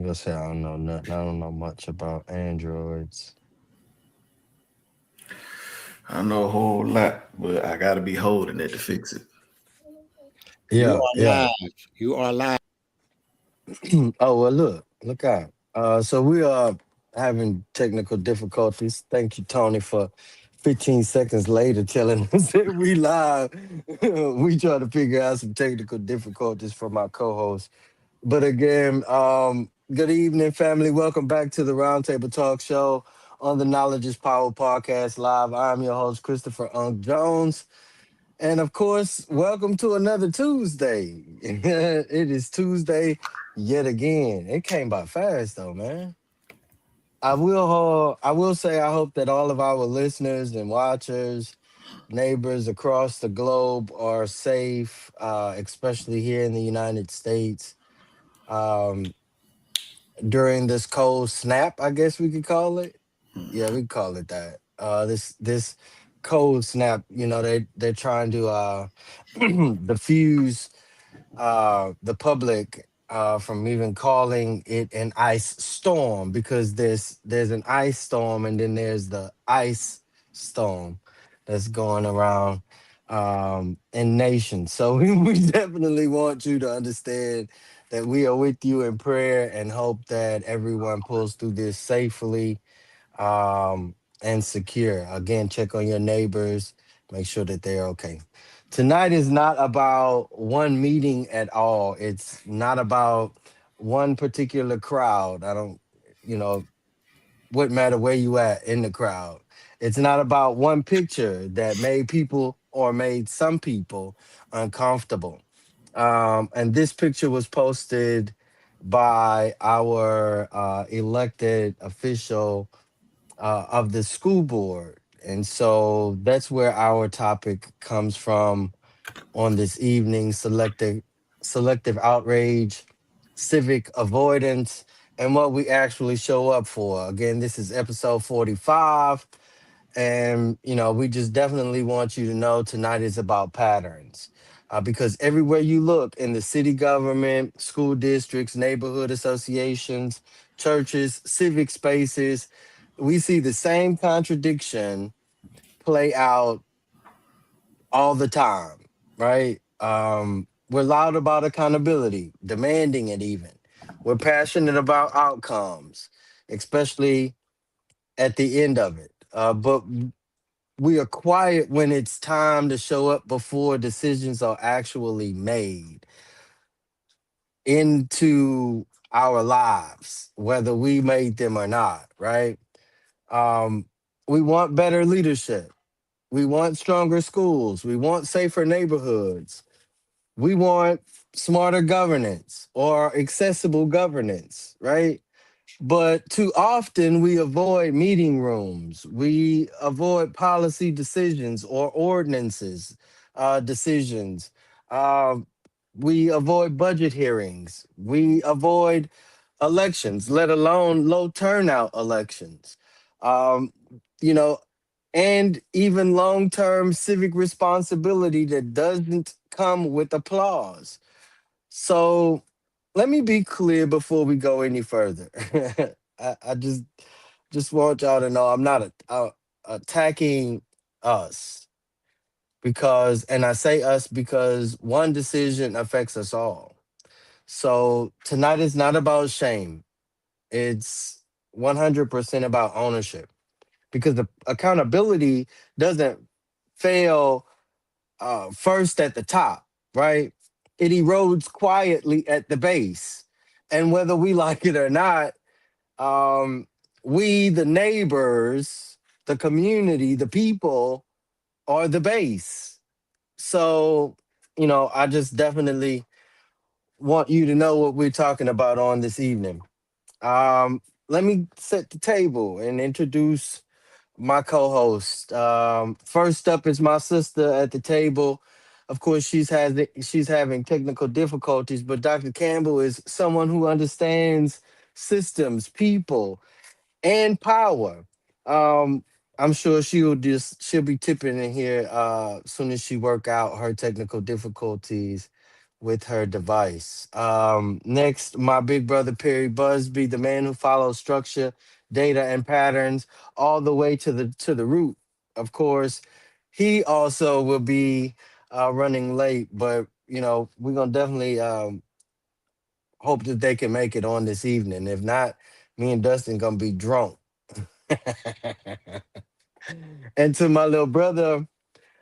I'm gonna say I don't know nothing. I don't know much about androids. I know a whole lot, but I gotta be holding it to fix it. You Yeah, are yeah. live. You are live. Oh well, look out. So we are having technical difficulties. Thank you, Tony, for 15 seconds later telling us that we live. We try to figure out some technical difficulties from our co-host. But again, good evening, family. Welcome back to the Roundtable Talk Show on the Knowledge is Power Podcast Live. I'm your host, Christopher Unk Jones. And of course, welcome to another Tuesday. It is Tuesday yet again. It came by fast though, man. I will say I hope that all of our listeners and watchers, neighbors across the globe are safe, especially here in the United States. Um, During this cold snap, I guess we could call it. Yeah, we call it that. This cold snap, they're trying to diffuse the public from even calling it an ice storm because there's an ice storm and then there's the ice storm that's going around in nations. So we definitely want you to understand that we are with you in prayer and hope that everyone pulls through this safely and secure. Again, check on your neighbors, make sure that they're okay. Tonight is not about one meeting at all. It's not about one particular crowd. I don't, you know, what matter where you at in the crowd. It's not about one picture that made people or made some people uncomfortable. And this picture was posted by our elected official of the school board. And so that's where our topic comes from on this evening: selective outrage, civic avoidance, and what we actually show up for. Again, this is episode 45. And, we just definitely want you to know tonight is about patterns. Because everywhere you look in the city government, school districts, neighborhood associations, churches, civic spaces, we see the same contradiction play out all the time, right? We're loud about accountability, demanding it even. We're passionate about outcomes, especially at the end of it. But we are quiet when it's time to show up before decisions are actually made into our lives, whether we made them or not, right? Um, we want better leadership. We want stronger schools. We want safer neighborhoods. We want smarter governance or accessible governance, right? But too often we avoid meeting rooms. We avoid policy decisions or ordinances decisions. Um, we avoid budget hearings. We avoid elections, let alone low turnout elections. Um, you know, and even long term civic responsibility that doesn't come with applause. So let me be clear before we go any further. I just want y'all to know I'm not attacking us because, and I say us because one decision affects us all. So tonight is not about shame. It's 100% about ownership because the accountability doesn't fail first at the top, right? It erodes quietly at the base. And whether we like it or not, um, we, the neighbors, the community, the people, are the base. So, I just definitely want you to know what we're talking about on this evening. Let me set the table and introduce my co-host. First up is my sister at the table. Of course, she's having technical difficulties, but Dr. Campbell is someone who understands systems, people, and power. Um, I'm sure she'll be tipping in here as soon as she work out her technical difficulties with her device. Next, my big brother Perry Busby, the man who follows structure, data, and patterns all the way to the root. Of course, he also will be running late, but we're gonna definitely hope that they can make it on this evening. If not, me and Dustin gonna be drunk. And to my little brother,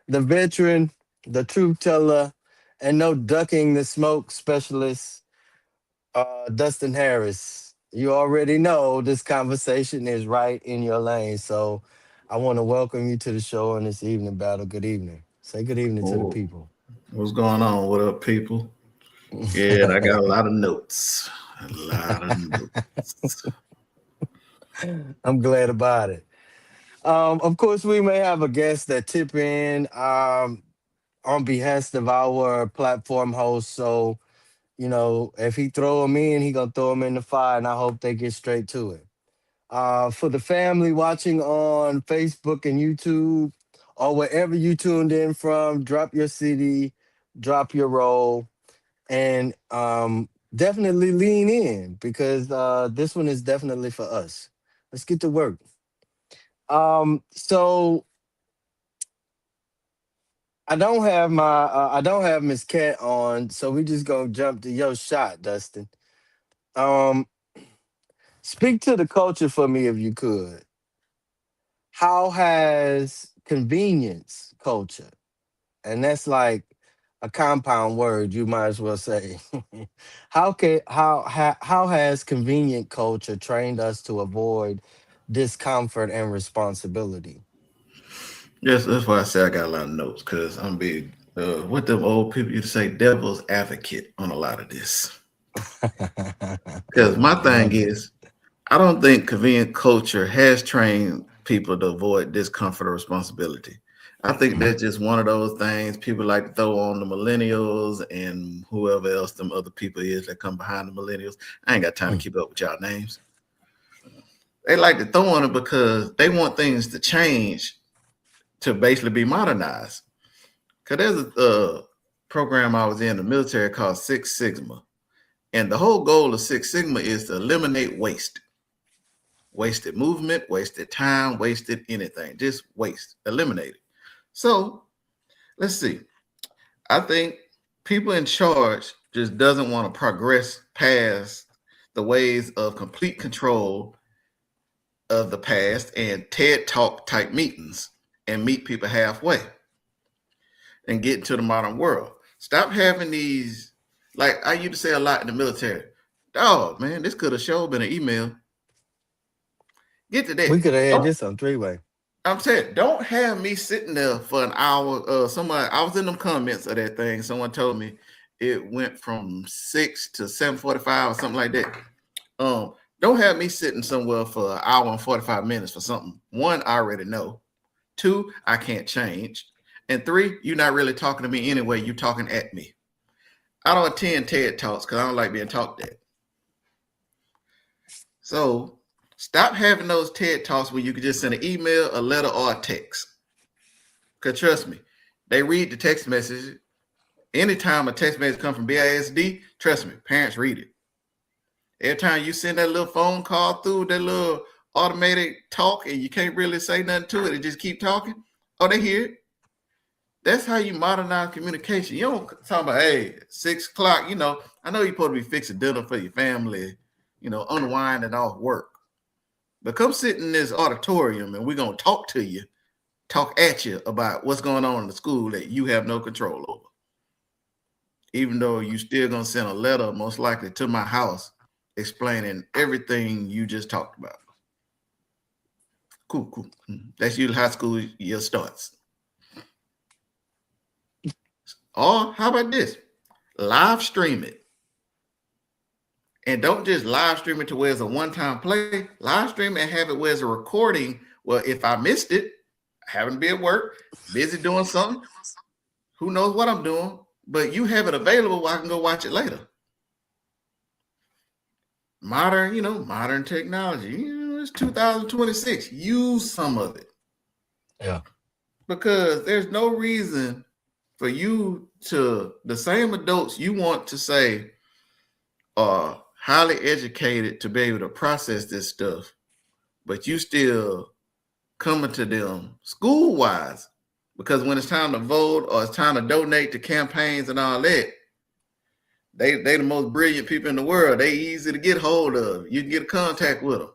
the veteran, the truth teller, and no ducking the smoke specialist, Dustin Harris. You already know this conversation is right in your lane. So I want to welcome you to the show on this evening, Battle. Good evening. Say good evening to the Oh, people. what's going on? What up, people? Yeah, I got a lot of notes. A lot of notes. I'm glad about it. Of course, we may have a guest that tip in on behest of our platform host. So, if he throw them in, he gonna throw them in the fire, and I hope they get straight to it. For the family watching on Facebook and YouTube, or wherever you tuned in from, drop your city, drop your role, and definitely lean in because this one is definitely for us. Let's get to work. So I don't have Miss Cat on, so we just gonna jump to your shot, Dustin. Um, Speak to the culture for me if you could. How has convenience culture, and that's like a compound word, you might as well say. How has convenient culture trained us to avoid discomfort and responsibility? Yes, that's why I say I got a lot of notes because I'm big. What them old people used to say, devil's advocate on a lot of this. Because my thing Love it. is, I don't think convenient culture has trained people to avoid discomfort or responsibility. I think Mhm. that's just one of those things people like to throw on the millennials and whoever else them other people is that come behind the millennials. I ain't got time to Mm. keep up with y'all names. They like to throw on it because they want things to change to basically be modernized. Because there's a program I was in the military called Six Sigma. And the whole goal of Six Sigma is to eliminate waste. Wasted movement, wasted time, wasted anything. Just waste. Eliminate it. So let's see. I think people in charge just doesn't want to progress past the ways of complete control of the past and TED Talk type meetings and meet people halfway and get into the modern world. Stop having these, like I used to say a lot in the military. Dog, man, this could have sure been an email. Get to We that. could have had Don't this on three way. I'm saying, don't have me sitting there for an hour. Somebody, I was in them comments of that thing. Someone told me it went from 6 to 7:45 or something like that. Um, don't have me sitting somewhere for an hour and 45 minutes for something. One, I already know. Two, I can't change. And three, you're not really talking to me anyway. You're talking at me. I don't attend TED Talks because I don't like being talked at. So stop having those TED Talks where you can just send an email, a letter, or a text. Because trust me, they read the text message. Anytime a text message comes from BISD, trust me, parents read it. Every time you send that little phone call through that little automated talk and you can't really say nothing to it and just keep talking, oh, they hear it. That's how you modernize communication. You don't talk about, hey, 6 o'clock, I know you're supposed to be fixing dinner for your family, unwinding off work. But come sit in this auditorium and we're going to talk to you, talk at you about what's going on in the school that you have no control over. Even though you still going to send a letter, most likely to my house, explaining everything you just talked about. Cool. That's usually how school year starts. Or how about this? Live stream it. And don't just live stream it to where it's a one-time play. Live stream it and have it where it's a recording. Well, if I missed it, I happen to be at work, busy doing something, who knows what I'm doing, but you have it available where I can go watch it later. Modern technology. It's 2026. Use some of it. Yeah. Because there's no reason. for you to the same adults you want to say are highly educated to be able to process this stuff, but you still coming to them school wise, because when it's time to vote or it's time to donate to campaigns and all that, they the most brilliant people in the world. They easy to get hold of. You can get in contact with them,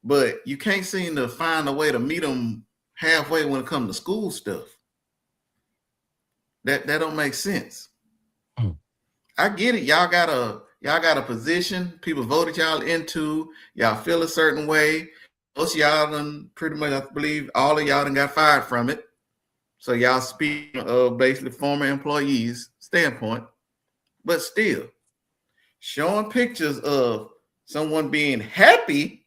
but you can't seem to find a way to meet them halfway when it comes to school stuff. That don't make sense. Mm. I get it. Y'all got a position. People voted y'all into. Y'all feel a certain way. Most of y'all done pretty much, I believe, all of y'all done got fired from it. So y'all speak of basically former employees' standpoint, but still showing pictures of someone being happy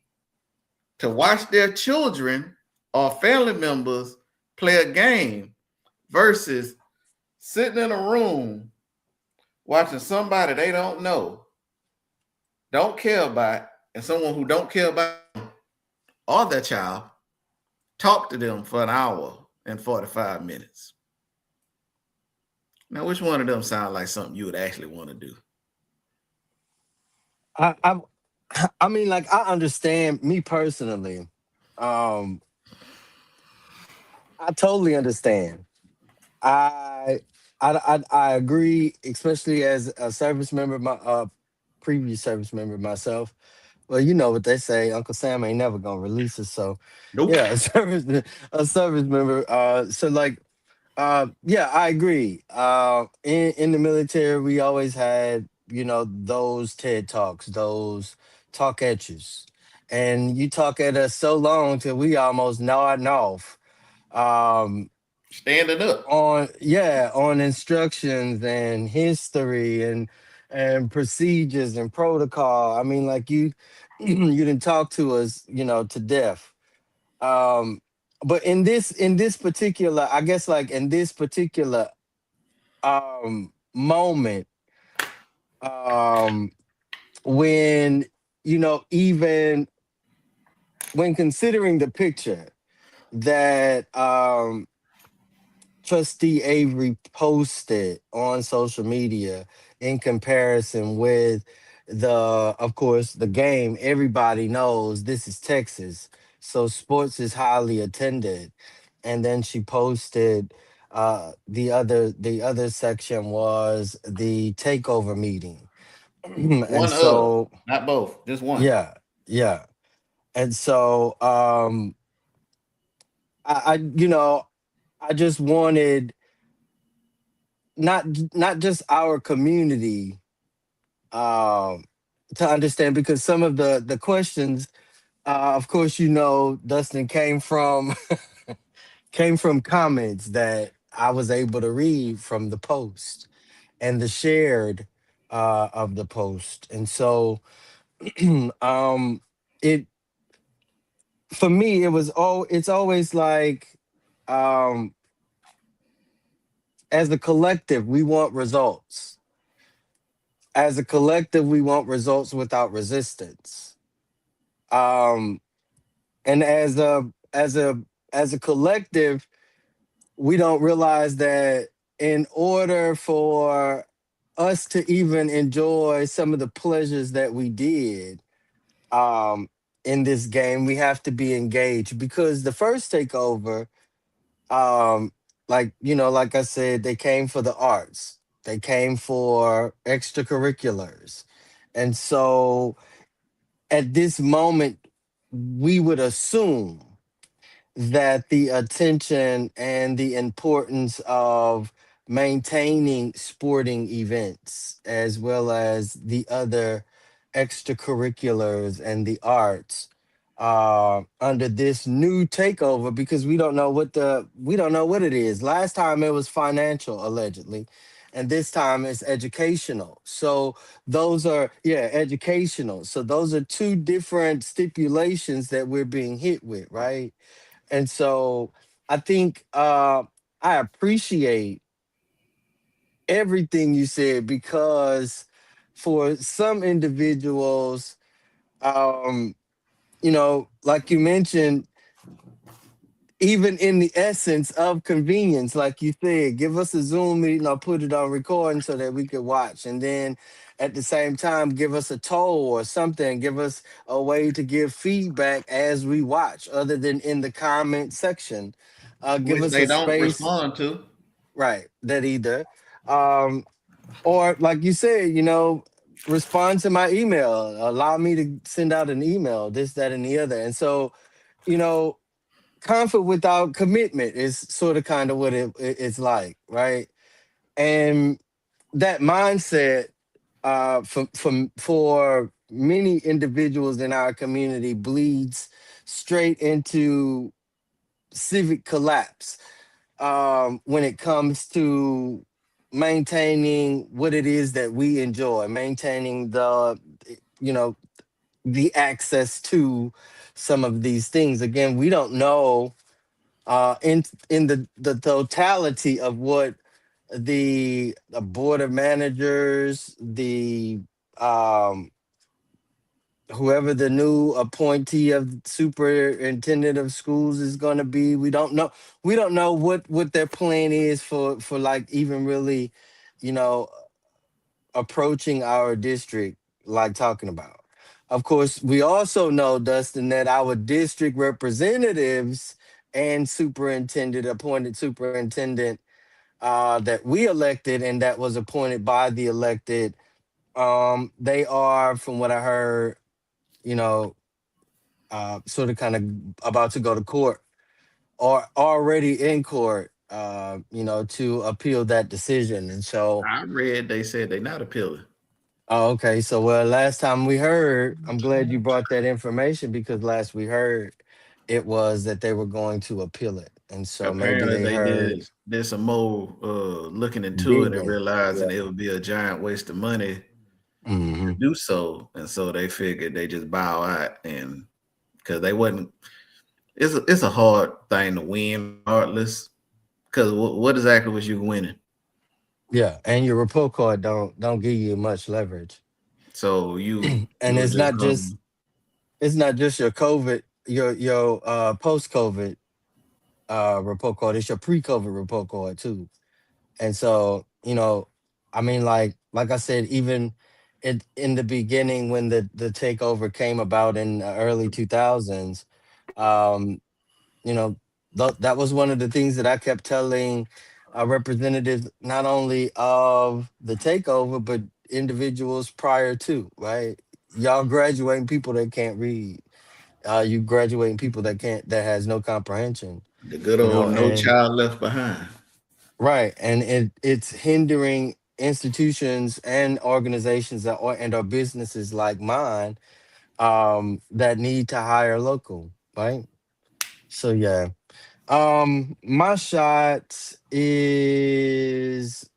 to watch their children or family members play a game versus sitting in a room watching somebody they don't know, don't care about, and someone who don't care about or their child talk to them for an hour and 45 minutes. Now, which one of them sound like something you would actually want to do? I, I I mean, like, I understand me personally. Um, I totally understand. I I agree, especially as a service member, my previous service member myself. Well, you know what they say, Uncle Sam ain't never gonna release us. So Nope. yeah, a service member. So like, yeah, I agree. In the military, we always had, those TED talks, those talk at yous, and you talk at us so long till we almost nodding off. Um, Standing up. on instructions and history and procedures and protocol. I mean, like, you you didn't talk to us, to death. um but in this particular, I guess, like, in this particular moment, um when, even when considering the picture that Trustee Avery posted on social media, in comparison with, of course, the game. Everybody knows this is Texas, so sports is highly attended. And then she posted, the other section was the takeover meeting. And One of, so, not both, just one. yeah, yeah. And so, I just wanted, not just our community, um to understand, because some of the questions, of course, Dustin, came from comments that I was able to read from the post and the shared, of the post. And so, um it for me, it's always like, um as a collective, we want results. As a collective, we want results without resistance. Um, and as a collective, we don't realize that, in order for us to even enjoy some of the pleasures that we did, um, in this game, we have to be engaged, because the first takeover, um, like I said, they came for the arts, they came for extracurriculars, and so, at this moment, we would assume that the attention and the importance of maintaining sporting events, as well as the other extracurriculars and the arts, under this new takeover, because we don't know what it is. Last time it was financial, allegedly, and this time it's educational. So those are, yeah, educational. So those are two different stipulations that we're being hit with, right? And so, I think, I appreciate everything you said, because for some individuals, like you mentioned, even in the essence of convenience, like you said, give us a Zoom meeting or put it on recording so that we could watch. And then at the same time, give us a toll or something, give us a way to give feedback as we watch, other than in the comment section. Give which us they a don't space, respond to. right? That either. Um, or like you said, respond to my email, allow me to send out an email, this, that, and the other. And so, you know, conflict without commitment is sort of kind of what it's like, right? And that mindset, for many individuals in our community, bleeds straight into civic collapse, when it comes to maintaining what it is that we enjoy, maintaining you know the access to some of these things. Again, we don't know, in the totality of what the board of managers, the um whoever the new appointee of superintendent of schools is going to be. We don't know what their plan is for like even really, you know approaching our district, like talking about. Of course, we also know, Dustin, that our district representatives and appointed superintendent, that we elected and that was appointed by the elected, they are, from what I heard, you know, sort of kind of about to go to court or already in court, to appeal that decision. And so, I read they said they not appealing. oh, okay. So, well, last time we heard, I'm glad you brought that information, because last we heard it was that they were going to appeal it. And so maybe Apparently they they heard did some more looking into it and digging. realizing Yeah. it would be a giant waste of money to Hmm. do so. And so they figured they just bow out, and because they wasn't it's a hard thing to win regardless. Because what exactly was you winning? Yeah. And your report card don't give you much leverage. So you And were it's just not just gonna it's not just your COVID, your post COVID report card, it's your pre COVID report card too. And so, I mean, like I said, even in the beginning, when the takeover came about in the early 2000s, um, you know, that was one of the things that I kept telling representatives, not only of the takeover, but individuals prior to, right? Y'all graduating people that can't read. You graduating people that has no comprehension, the good old no and child left behind. right, and it's hindering institutions and organizations and or businesses like mine, that need to hire local, right? So yeah, my shot is,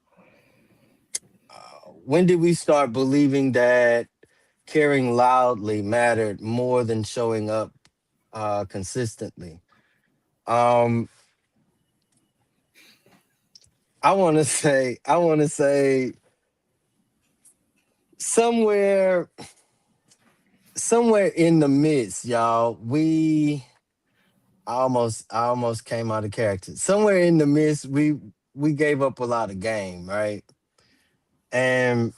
when did we start believing that caring loudly mattered more than showing up consistently? Um, I want to say somewhere somewhere in the midst, y'all. I almost came out of character. Somewhere in the midst, we gave up a lot of game, right? And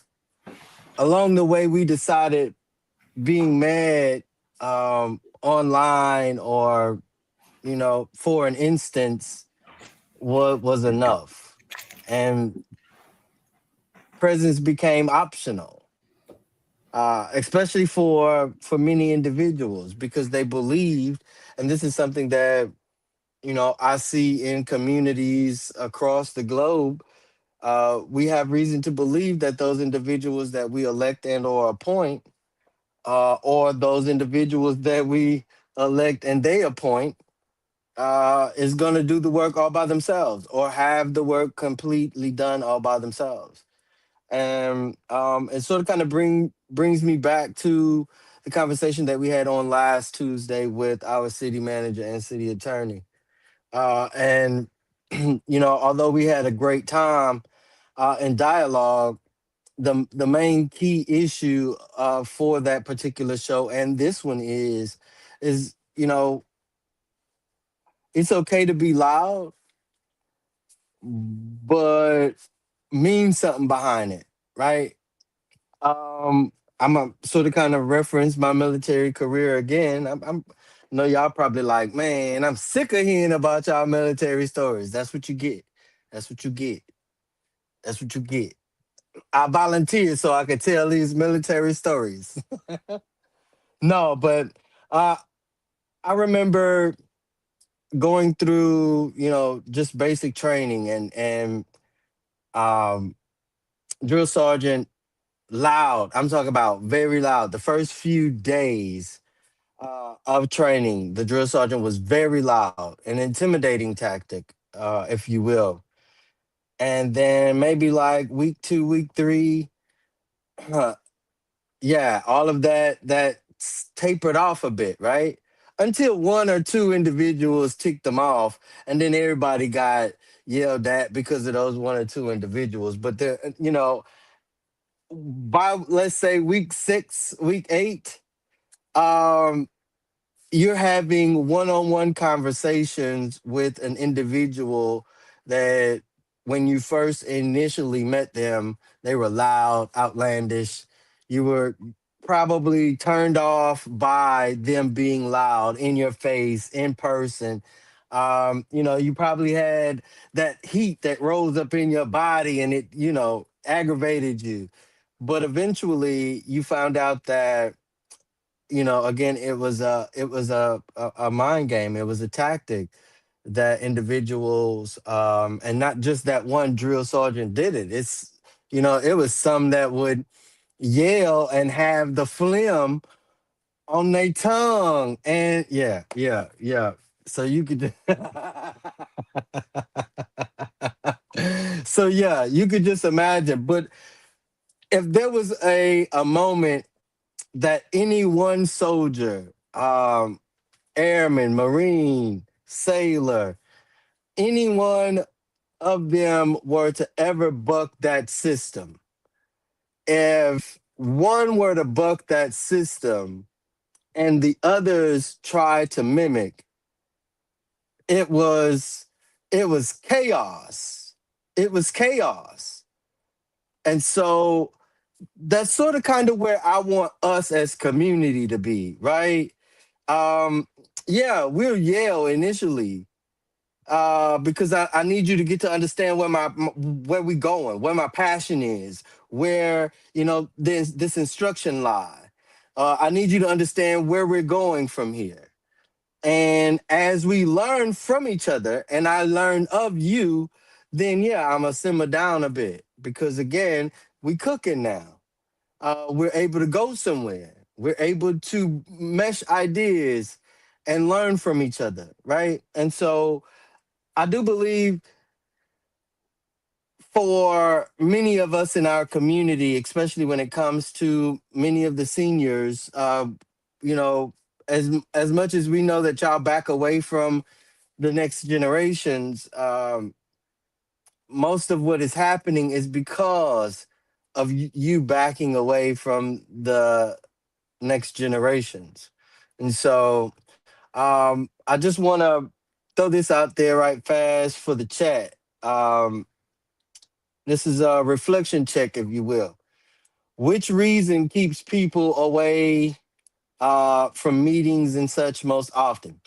along the way, we decided being mad, online, or for an instance, what was enough, and presence became optional, especially for many individuals, because they believed, and this is something that I see in communities across the globe. We have reason to believe that those individuals that we elect and or appoint, or those individuals that we elect and they appoint, is going to do the work all by themselves, or have the work completely done all by themselves. And it sort of kind of brings me back to the conversation that we had on last Tuesday with our city manager and city attorney. And although we had a great time in dialogue, the main key issue for that particular show and this one is It's okay to be loud, but mean something behind it, right? Um, I'm a sort of kind of reference my military career again. I know y'all probably like, man, I'm sick of hearing about y'all military stories. That's what you get. That's what you get. That's what you get. I volunteered so I could tell these military stories. No, but uh, I remember going through, just basic training and um, drill sergeant loud. I'm talking about very loud. The first few days of training, the drill sergeant was very loud, an intimidating tactic, if you will. And then maybe like week 2, week 3, yeah, all of that tapered off a bit, right? Until one or two individuals ticked them off, and then everybody got yelled at because of those one or two individuals. But by let's say week 6, week 8, um, you're having one-on-one conversations with an individual that when you first initially met them, they were loud, outlandish. You were probably turned off by them being loud in your face, in person. You probably had that heat that rose up in your body and it, aggravated you. But eventually you found out that again, it was a mind game. It was a tactic that individuals, and not just that one drill sergeant did it. It was some that would yell and have the phlegm on their tongue, and yeah, yeah, yeah. So you could, so yeah, you could just imagine. But if there was a moment that any one soldier, airman, marine, sailor, any one of them were to ever buck that system, if one were to buck that system and the others try to mimic, it was it was chaos. It was chaos. And so that's sort of kind of where I want us as community to be, right? Um, yeah, we'll yell initially, because I need you to get to understand where we going, where my passion is, where this instruction lie. I need you to understand where we're going from here. And as we learn from each other, and I learn of you, then yeah, I'm gonna simmer down a bit because again, we cooking now. We're able to go somewhere. We're able to mesh ideas and learn from each other, right? And so I do believe for many of us in our community, especially when it comes to many of the seniors, you know, as much as we know that y'all back away from the next generations, most of what is happening is because of you backing away from the next generations. And so I just want to throw this out there right fast for the chat. Um, This is a reflection check, if you will. Which reason keeps people away from meetings and such most often?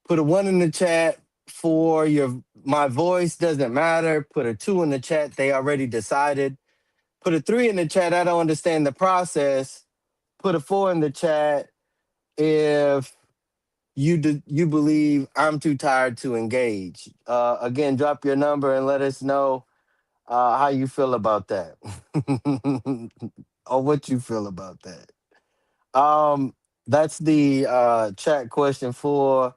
Put a one in the chat for your my voice doesn't matter. Put a two in the chat. They already decided. Put a three in the chat. I don't understand the process. Put a four in the chat if you believe I'm too tired to engage. Again, drop your number and let us know how you feel about that, or what you feel about that. Um, that's the chat question for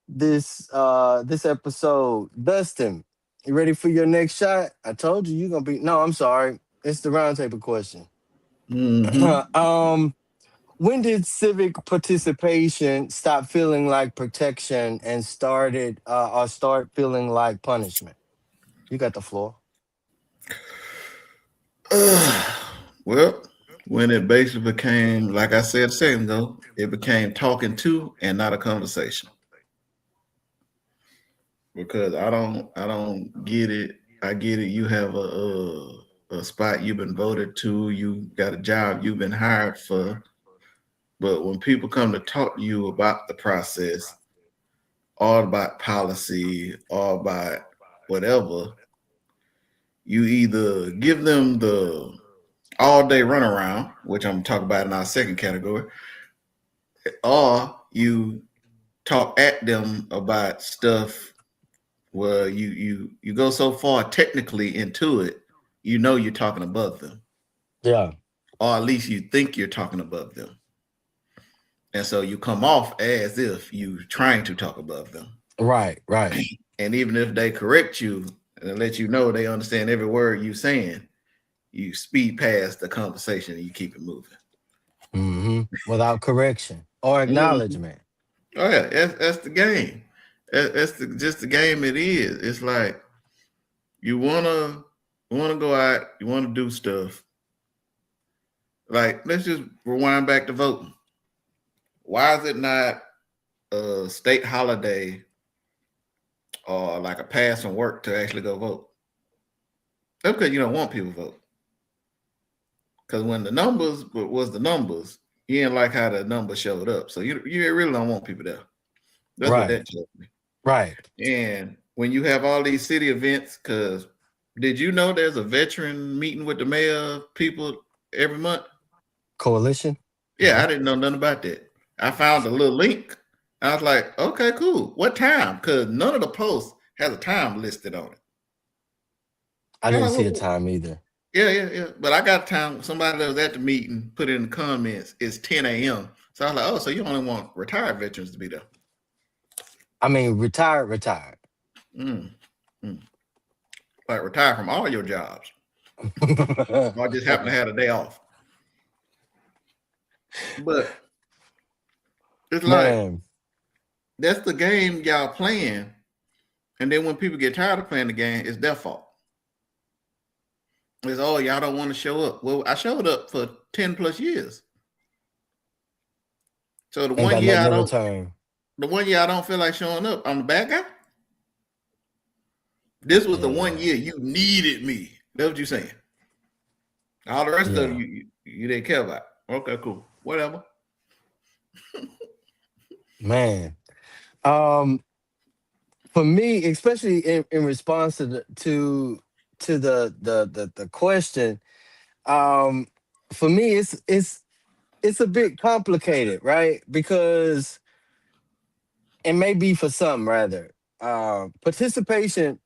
this episode. Dustin, you ready for your next shot? I told you you're gonna be. No, I'm sorry. It's the roundtable question. Mm-hmm. um, when did civic participation stop feeling like protection and start feeling like punishment? You got the floor. Well, when it basically became, like I said a second ago, it became talking to and not a conversation. because I don't get it. I get it. You have a spot you've been voted to. You got a job you've been hired for. But when people come to talk to you about the process, all about policy, all about whatever, you either give them the all day runaround, which I'm talking about in our second category, or you talk at them about stuff where you go so far technically into it, you're talking above them, Yeah. or at least you think you're talking above them, and so you come off as if you trying to talk above them. Right. Right. And even if they correct you and let you know they understand every word you're saying, you speed past the conversation and you keep it moving. Without correction or Mhm. acknowledgement. Oh yeah, that's the game. Just the game it is. It's like you wanna go out, you wanna do stuff. Like let's just rewind back to voting. Why is it not a state holiday or like a pass from work to actually go vote? That's because you don't want people to vote. Because when the numbers was the numbers, you didn't like how the numbers showed up. So you really don't want people there. That's what Right. that tells me. Right. And when you have all these city events, because did you know there's a veteran meeting with the mayor people every month? Coalition. Yeah, I didn't know nothing about that. I found a little link. I was like, okay, cool. What time? Because none of the posts has a time listed on it. I I'm didn't like, see a well, time either. yeah. But I got time. Somebody that was at the meeting put in the comments, it's 10 a.m. So I was like, oh, so you only want retired veterans to be there. I mean, retired. Mm, mm. Like retire from all your jobs. Or just happen to have a day off. But it's like Man. that's the game y'all playing. And then when people get tired of playing the game, it's their fault. It's oh, y'all don't want to show up. Well, I showed up for 10 plus years. So Ain't got nothing to return. the 1 year I don't feel like showing up, I'm the bad guy. This was the one Yeah. year you needed me. That's what you're saying. All the rest of Yeah. you didn't care about. Okay, cool. Whatever. Man. Um, for me, especially in response to the question, um, for me it's a bit complicated, right? Because it may be for some rather. Participation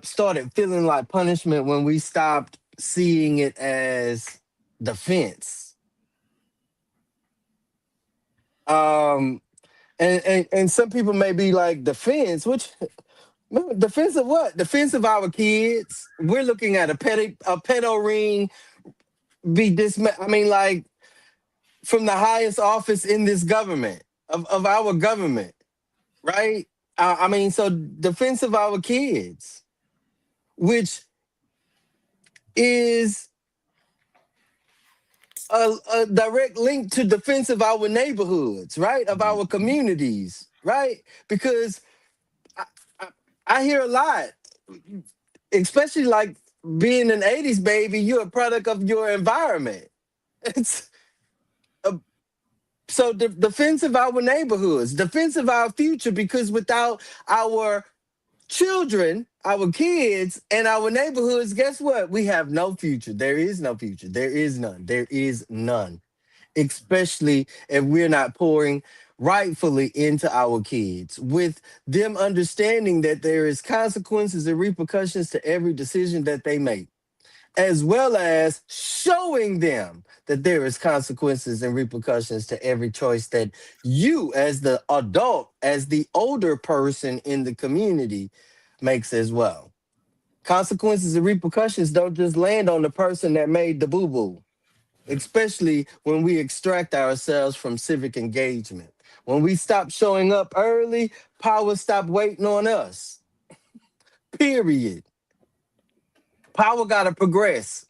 started feeling like punishment when we stopped seeing it as defense. Um, and some people may be like defense, which defense of what? Defense of our kids. We're looking at a pedo ring be disma. I mean, like from the highest office in this government of our government, right? I mean, so defense of our kids, which is a direct link to defense of our neighborhoods, right? Of our communities, right? Because I, I, I hear a lot, especially like being an 80s baby, you're a product of your environment. It's a, so defense of our neighborhoods, defense of our future, because without our children, our kids, and our neighborhoods, guess what? We have no future. There is no future. There is none. There is none. Especially if we're not pouring rightfully into our kids with them understanding that there is consequences and repercussions to every decision that they make, as well as showing them that there is consequences and repercussions to every choice that you as the adult, as the older person in the community makes as well. Consequences and repercussions don't just land on the person that made the boo-boo, especially when we extract ourselves from civic engagement. When we stop showing up early, power stop waiting on us. Period. Power got to progress.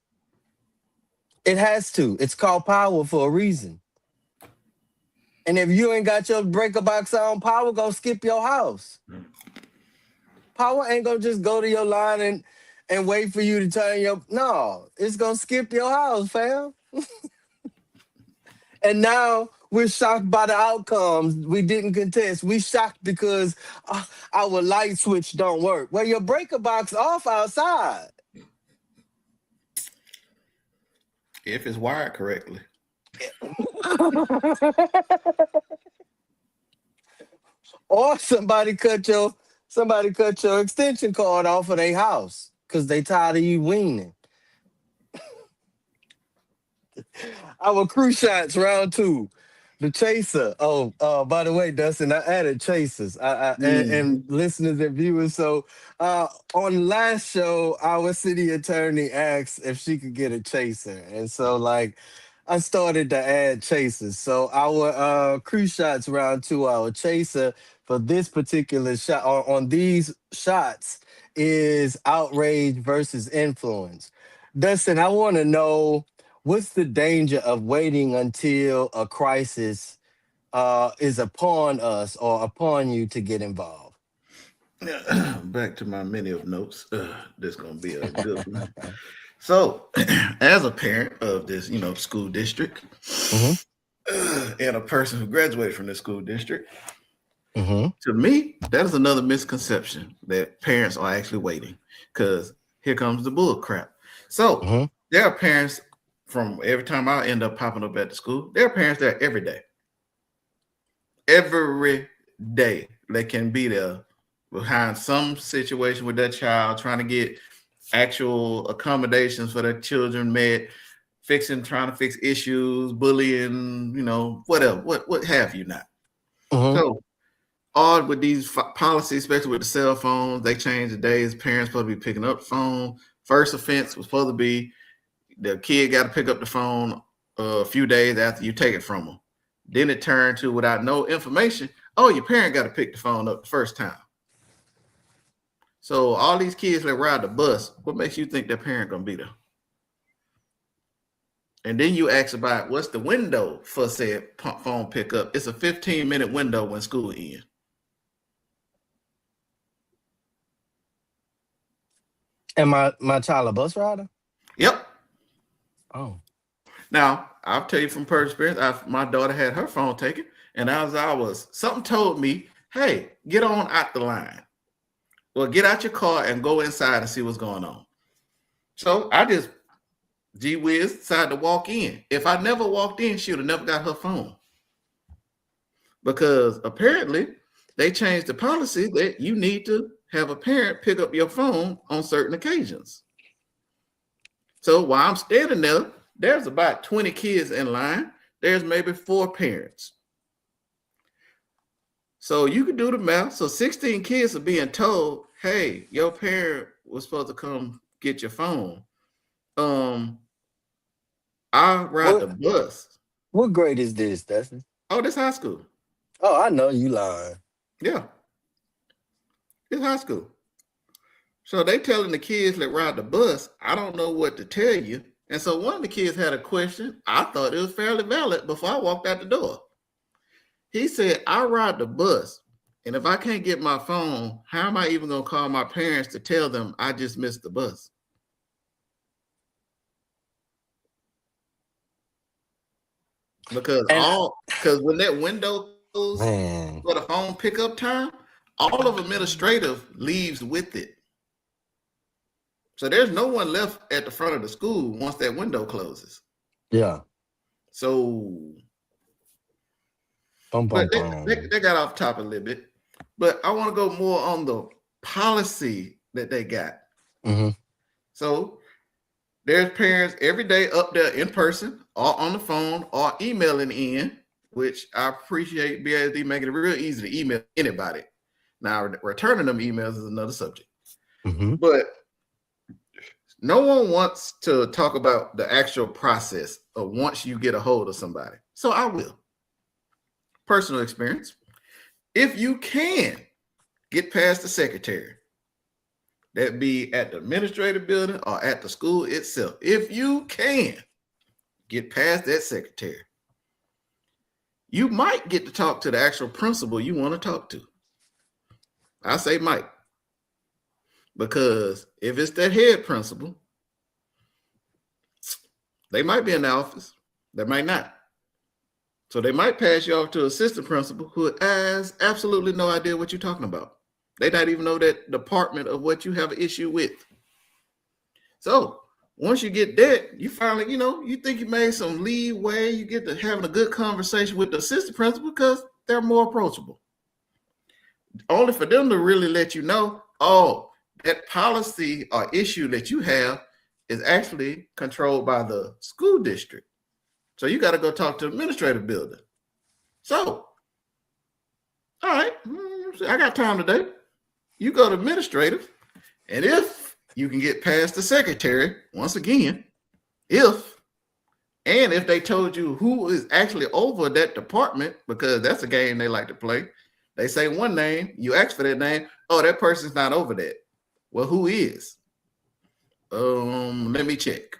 It has to. It's called power for a reason. And if you ain't got your breaker box on, power gonna skip your house. Power ain't gonna just go to your line and wait for you to turn your no. It's gonna skip your house, fam. And now we're shocked by the outcomes. We didn't contest. We shocked because our light switch don't work. Well, your breaker box off outside. If it's wired correctly. Or somebody cut your extension cord off of their house because they tired of you weaning. Our crew shots round 2. The chaser. Oh, by the way, Dustin, I added chasers. And listeners and viewers. So on last show, our city attorney asked if she could get a chaser. And so like I started to add chasers. So our crew shots round 2, our chaser for this particular shot on these shots is outrage versus influence. Dustin, I want to know what's the danger of waiting until a crisis is upon us or upon you to get involved? Back to my menu of notes. This is gonna be a good one. So, as a parent of this, school district, and a person who graduated from this school district, to me, that is another misconception that parents are actually waiting. Because here comes the bull crap. So, there are parents from every time I end up popping up at the school, there are parents there every day. Every day they can be there behind some situation with their child, trying to get actual accommodations for their children met, trying to fix issues, bullying, whatever, what have you not. So odd with these policies, especially with the cell phones, they changed the days parents supposed to be picking up the phone. First offense was supposed to be the kid got to pick up the phone a few days after you take it from them. Then it turned to, without no information, oh, your parent got to pick the phone up the first time. So all these kids that ride the bus, what makes you think their parent gonna be there? And then you ask about what's the window for said phone pickup. It's a 15-minute window when school ends. And my child a bus rider? Yep. Oh. Now, I'll tell you from personal experience, my daughter had her phone taken, and something told me, hey, get on out the line. Well, get out your car and go inside and see what's going on. So I just, gee whiz, decided to walk in. If I never walked in, she would have never got her phone. Because apparently they changed the policy that you need to have a parent pick up your phone on certain occasions. So while I'm standing there, there's about 20 kids in line. There's maybe 4 parents. So you can do the math. So 16 kids are being told, hey, your parent was supposed to come get your phone. I ride the bus. What grade is this, Dustin? Oh, this high school. Oh, I know you lying. Yeah. It's high school. So they telling the kids that ride the bus, I don't know what to tell you. And so one of the kids had a question. I thought it was fairly valid before I walked out the door. He said, I ride the bus, and if I can't get my phone, how am I even going to call my parents to tell them I just missed the bus? Because when that window goes for the phone pickup time, all of administrative leaves with it. So there's no one left at the front of the school once that window closes. Yeah. So they got off topic a little bit, but I want to go more on the policy that they got. So there's parents every day up there in person or on the phone or emailing in, which I appreciate BASD making it real easy to email anybody. Now, returning them emails is another subject. But no one wants to talk about the actual process of once you get a hold of somebody. So I will. Personal experience. If you can get past the secretary, that be at the administrative building or at the school itself, if you can get past that secretary, you might get to talk to the actual principal you want to talk to. I say might. Because if it's that head principal, they might be in the office, they might not. So they might pass you off to assistant principal who has absolutely no idea what you're talking about. They not even know that department of what you have an issue with. So once you get that, you finally, you think you made some leeway. You get to having a good conversation with the assistant principal because they're more approachable. Only for them to really let you know, oh, that policy or issue that you have is actually controlled by the school district. So you got to go talk to the administrative building. So, all right, I got time today. You go to administrative, and if you can get past the secretary, once again, if they told you who is actually over that department, because that's a game they like to play. They say one name, you ask for that name. Oh, that person's not over that. Well, who is? Let me check.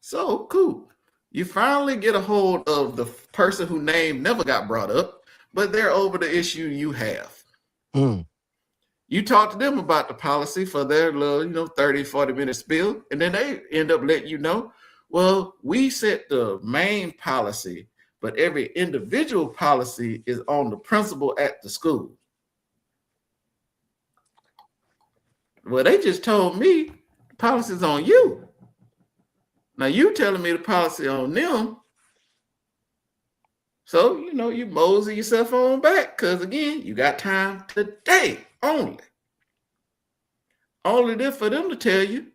So cool. You finally get a hold of the person whose name never got brought up, but they're over the issue you have. You talk to them about the policy for their little, 30, 40-minute spiel, and then they end up letting you know, well, we set the main policy, but every individual policy is on the principal at the school. Well, they just told me the policy's on you. Now you telling me the policy on them. So, you mosey yourself on back because, again, you got time today only. Only there for them to tell you,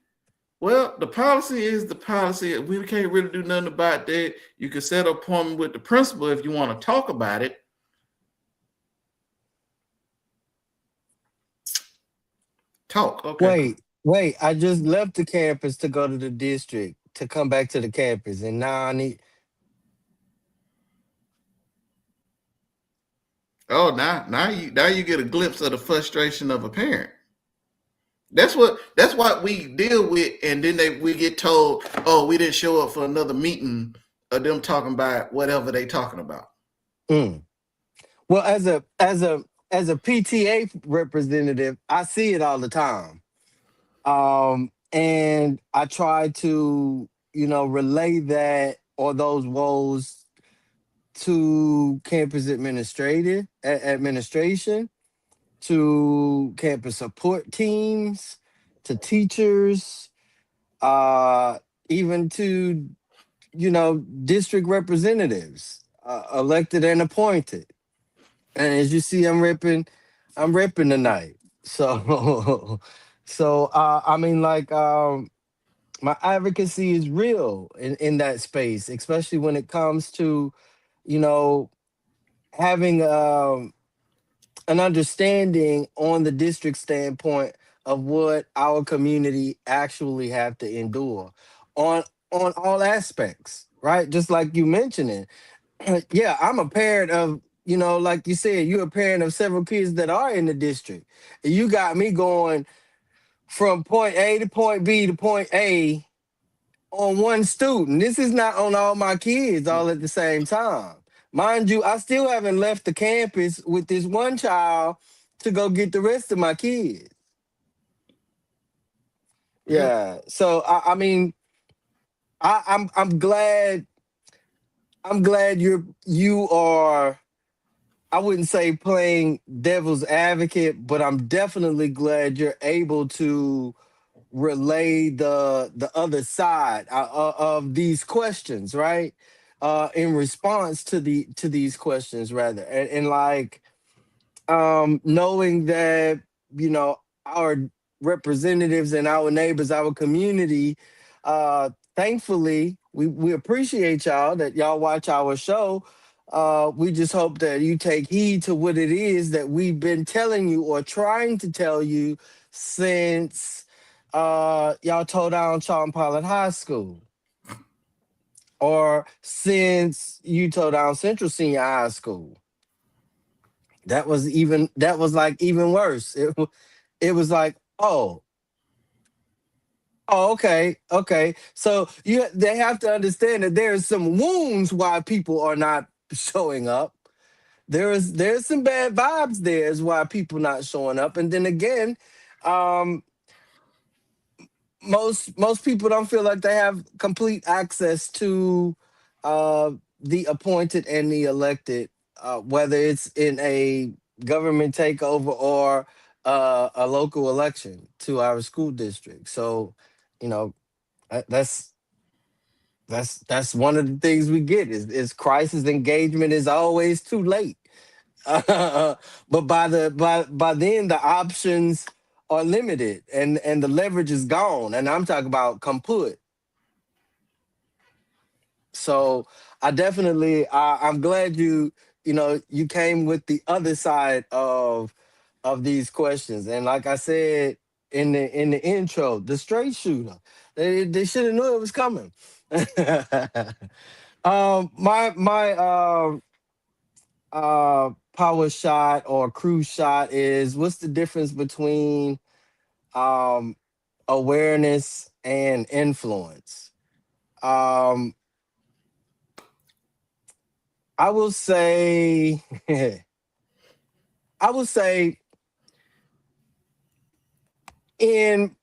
well, the policy is the policy. We can't really do nothing about that. You can set an appointment with the principal if you want to talk about it. Talk. Okay. Wait. I just left the campus to go to the district to come back to the campus. And now I need... Oh, now you get a glimpse of the frustration of a parent. That's what we deal with, and then we get told, oh, we didn't show up for another meeting of them talking about whatever they talking about. Well, as a PTA representative, I see it all the time. And I try to, relay that or those woes to campus administration, to campus support teams, to teachers, even to, district representatives, elected and appointed. And as you see, I'm ripping tonight. So, my advocacy is real in that space, especially when it comes to, having an understanding on the district standpoint of what our community actually have to endure on all aspects, right? Just like you mentioned it. Yeah, I'm a parent of, like you said, you're a parent of several kids that are in the district. And you got me going from point A to point B to point A on one student. This is not on all my kids all at the same time. Mind you, I still haven't left the campus with this one child to go get the rest of my kids. Yeah. So I'm glad you are, I wouldn't say playing devil's advocate, but I'm definitely glad you're able to relay the other side of these questions, right? In response to these questions, rather, and knowing that our representatives and our neighbors, our community, thankfully, we appreciate y'all that y'all watch our show. We just hope that you take heed to what it is that we've been telling you or trying to tell you since y'all tore down Charlton Pilot High School, or since you tore down Central Senior High School. That was like even worse. It was like, oh, okay. So they have to understand that there's some wounds why people are not showing up. there's some bad vibes there is why people not showing up. And then again, um, most people don't feel like they have complete access to uh, the appointed and the elected, whether it's in a government takeover or a local election to our school district. So, you know, that's that's one of the things we get is crisis engagement is always too late. But by then the options are limited and the leverage is gone. And I'm talking about kaput. So I'm glad you came with the other side of these questions. And like I said in the intro, the straight shooter, they should have knew it was coming. My power shot or cruise shot is, what's the difference between um awareness and influence? um I will say I will say in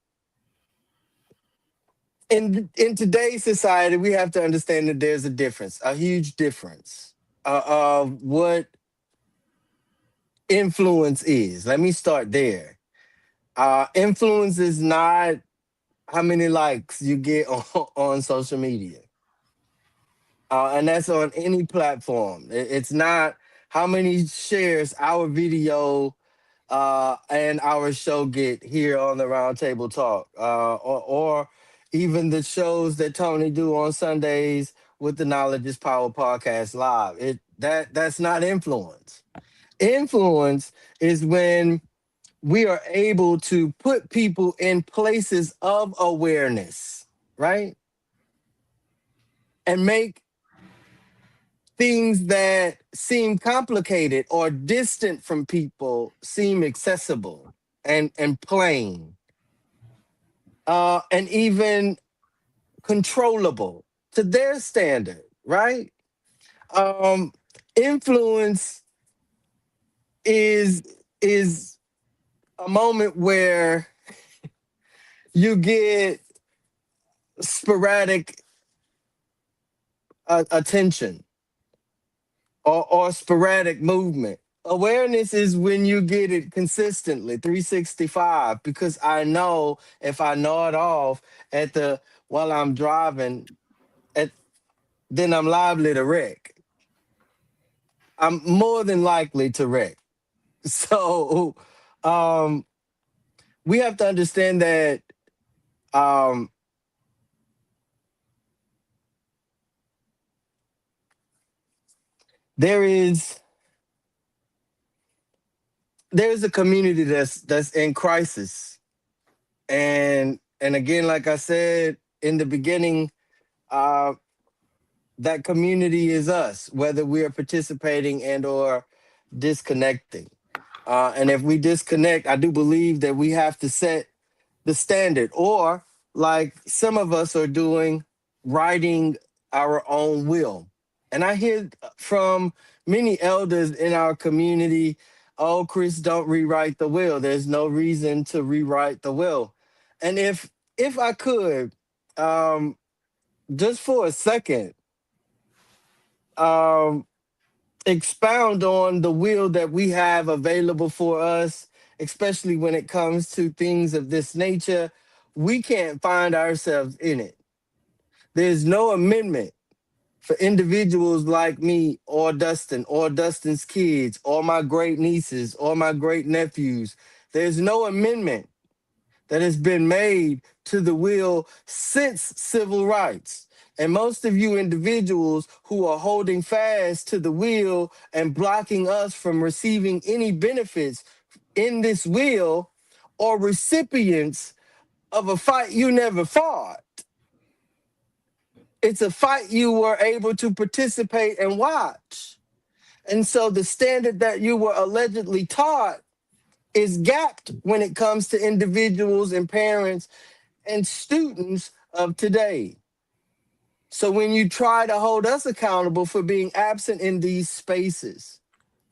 in today's society we have to understand that there's a difference, a huge difference, of what influence is. Let me start there. Influence is not how many likes you get on social media. And that's on any platform. It's not how many shares our video and our show get here on the Roundtable Talk, or even the shows that Tony do on Sundays with the Knowledge is Power podcast live. That's not influence. Influence is when we are able to put people in places of awareness, right? And make things that seem complicated or distant from people seem accessible and plain, and even controllable to their standard, right? um Influence is is a moment where you get sporadic attention or sporadic movement. Awareness is when you get it consistently, 365, because I know if I nod off at the while I'm driving, at then I'm liable to wreck. I'm more than likely to wreck. So um we have to understand that um there is there's a community that's in crisis. And again, like I said in the beginning, uh that community is us, whether we are participating and or disconnecting. And if we disconnect, I do believe that we have to set the standard, or like some of us are doing, writing our own will. And I hear from many elders in our community, oh, Chris, don't rewrite the will. There's no reason to rewrite the will. And if I could, um, just for a second, um, expound on the will that we have available for us, especially when it comes to things of this nature. We can't find ourselves in it. There's no amendment for individuals like me or Dustin or Dustin's kids or my great nieces or my great nephews. There's no amendment that has been made to the will since civil rights. And most of you individuals who are holding fast to the will and blocking us from receiving any benefits in this will are recipients of a fight you never fought. It's a fight you were able to participate and watch. And so the standard that you were allegedly taught is gapped when it comes to individuals and parents and students of today. So when you try to hold us accountable for being absent in these spaces,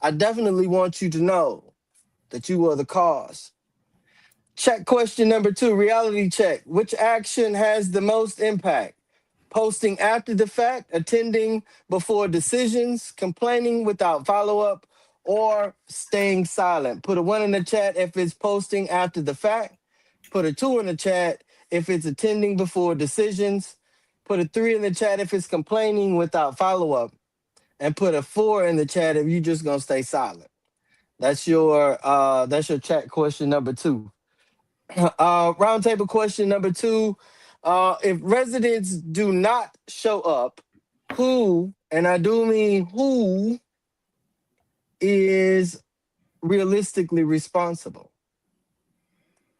I definitely want you to know that you are the cause. Check question number two, reality check. Which action has the most impact? Posting after the fact, attending before decisions, complaining without follow up, or staying silent. Put a one in the chat if it's posting after the fact. Put a two in the chat if it's attending before decisions. Put a three in the chat if it's complaining without follow up. And put a four in the chat if you're just gonna stay silent. That's your chat question number two. Roundtable question number two. If residents do not show up, who, and I do mean who, is realistically responsible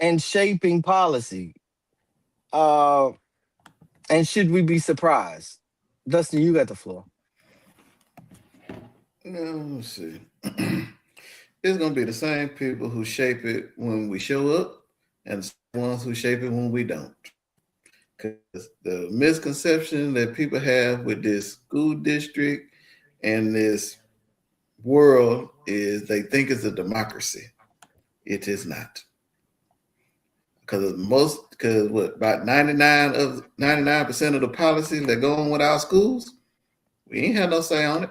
and shaping policy? Uh, and should we be surprised? Dustin, you got the floor. Let's see. It's gonna be the same people who shape it when we show up, and the ones who shape it when we don't. Because the misconception that people have with this school district and this world is they think it's a democracy. It is not. Because what about 99% of the policies that go on with our schools, we ain't had no say on it.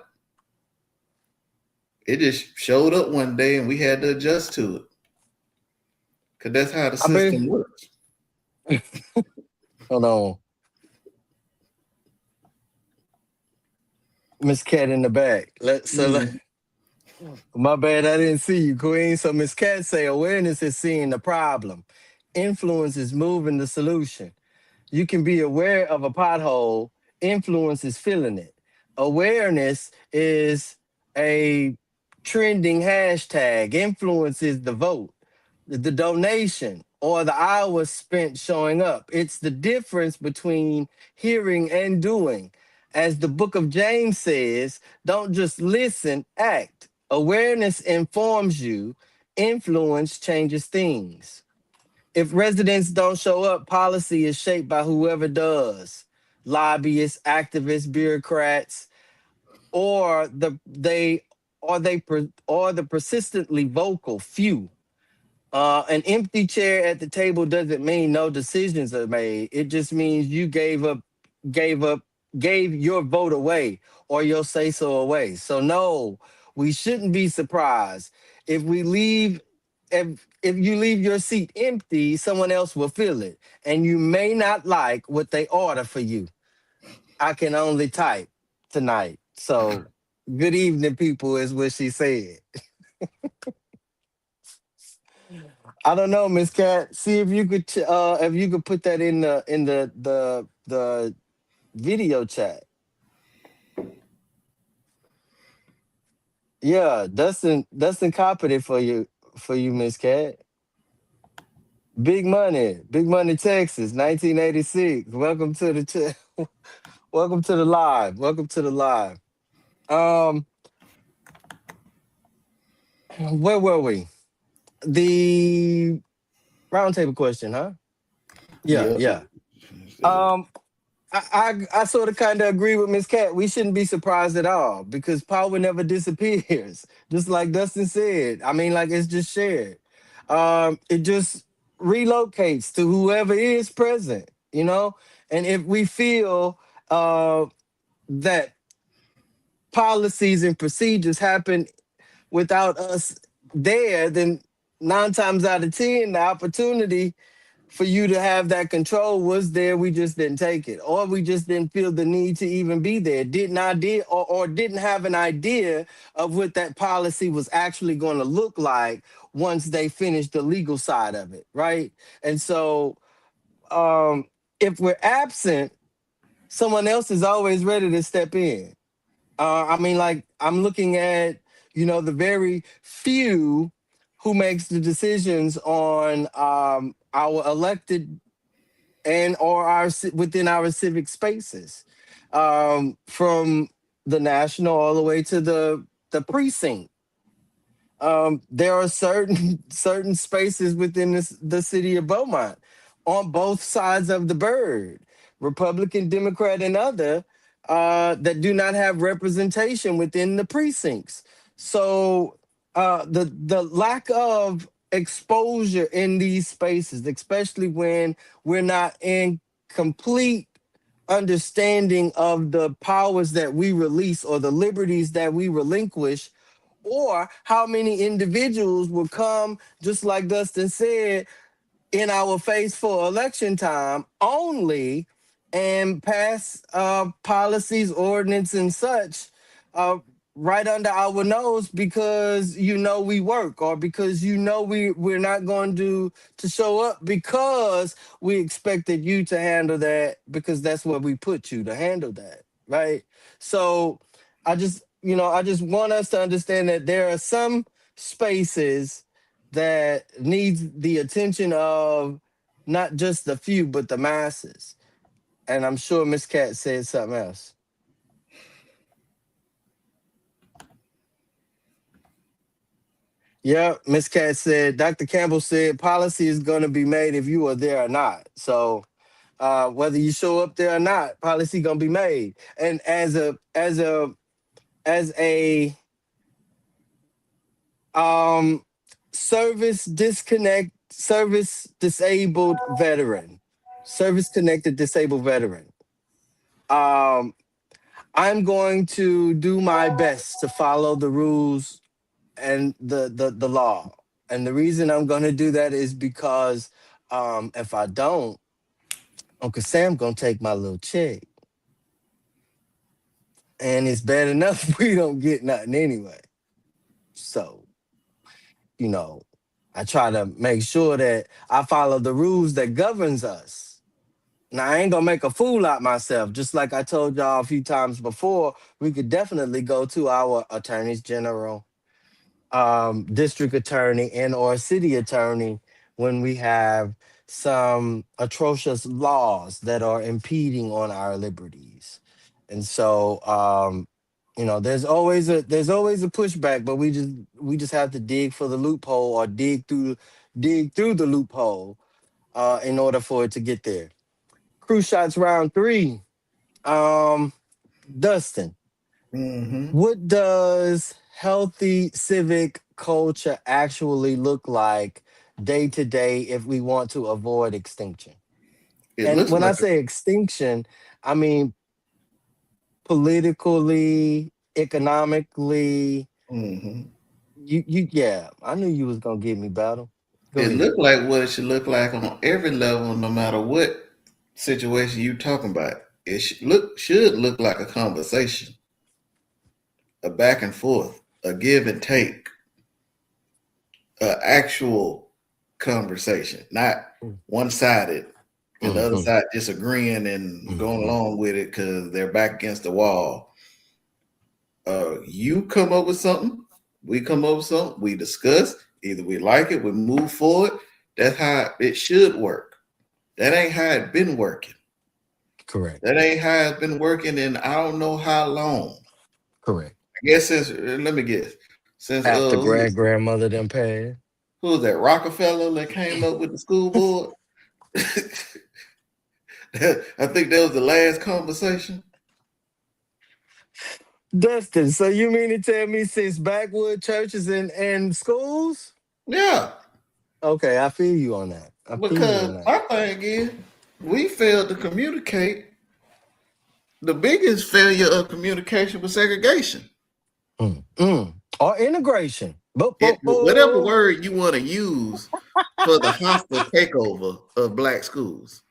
It just showed up one day and we had to adjust to it. Because that's how the I mean, system works. hold on. Miss Cat in the back. My bad, I didn't see you, Queen. So Miss Cat say awareness is seeing the problem. Influence is moving the solution. You can be aware of a pothole, influence is feeling it. Awareness is a trending hashtag, influence is the vote, the donation, or the hours spent showing up. It's the difference between hearing and doing. As the book of James says, don't just listen, act. Awareness informs you, influence changes things. If residents don't show up, policy is shaped by whoever does. Lobbyists, activists, bureaucrats, or the persistently vocal few. An empty chair at the table doesn't mean no decisions are made. It just means you gave up, gave your vote away or your say so away. So no, we shouldn't be surprised if we leave. If you leave your seat empty, someone else will fill it, and you may not like what they order for you. I can only type tonight. So good evening, people, is what she said. I don't know, Miss Cat. See if you could put that in the video chat. Yeah, Dustin copied it for you, Miss Cat. Big money, Texas, 1986. Welcome to the live. Welcome to the live. Um, where were we? The roundtable question, huh? Yeah, Yep. yeah. Um, I sort of kind of agree with Miss Cat. We shouldn't be surprised at all because power never disappears. Just like Dustin said. I mean, like it's just shared. It just relocates to whoever is present, you know? And if we feel that policies and procedures happen without us there, then 9 times out of 10, the opportunity for you to have that control was there. We just didn't take it, or we just didn't feel the need to even be there. Didn't idea or didn't have an idea of what that policy was actually going to look like once they finished the legal side of it, right? And so, if we're absent, someone else is always ready to step in. I mean, like I'm looking at the very few who makes the decisions on our elected and or within our civic spaces, from the national all the way to the precinct. There are certain spaces within the city of Beaumont on both sides of the bird, Republican, Democrat, and other, that do not have representation within the precincts. So the lack of exposure in these spaces, especially when we're not in complete understanding of the powers that we release or the liberties that we relinquish, or how many individuals will come, just like Dustin said, in our face for election time only, and pass policies, ordinance, and such uh, right under our nose because we work, or because we're not going to show up because we expected you to handle that because that's where we put you to handle that, right? So I just want us to understand that there are some spaces that needs the attention of not just the few, but the masses. And I'm sure Miss Cat said something else. Yeah, Miss Cat said, Dr. Campbell said policy is going to be made if you are there or not. So whether you show up there or not, policy going to be made. And as a um service disabled veteran, service connected disabled veteran, um I'm going to do my best to follow the rules and the law. And the reason I'm going to do that is because if I don't, Uncle Sam going to take my little check. And it's bad enough we don't get nothing anyway. So, you know, I try to make sure that I follow the rules that governs us. Now, I ain't gonna make a fool out myself. Just like I told y'all a few times before, we could definitely go to our attorneys general, district attorney, and or city attorney when we have some atrocious laws that are impeding on our liberties. And so there's always a pushback, but we just have to dig for the loophole, or dig through the loophole in order for it to get there. Crew shots round three. Um, Dustin, Mm-hmm. what does healthy civic culture actually look like day to day if we want to avoid extinction? It And looks when I like say extinction, I mean politically, economically. mm-hmm. Yeah, I knew you was gonna give me battle. Go It ahead. looked like what it should look like on every level, no matter what situation you talking about. It should look like a conversation, a back and forth, a give and take, a actual conversation, not one sided, and the other Mm-hmm, side disagreeing and going mm-hmm. along with it because they're back against the wall. You come up with something, we come up with something, we discuss. Either we like it, we move forward. That's how it should work. That ain't how it been working. Correct. That ain't how it's been working in I don't know how long. Correct. I guess since let me guess. Since After grandmother then passed. who was that Rockefeller that came up with the school board? I think that was the last conversation. Dustin, so you mean to tell me since backwood churches and schools? Yeah, Okay, I feel you on that. I feel you because on that. my thing is we failed to communicate. The biggest failure of communication was segregation. Or integration. Boop, It boop, whatever boop. word you want to use for the hostile takeover of black schools,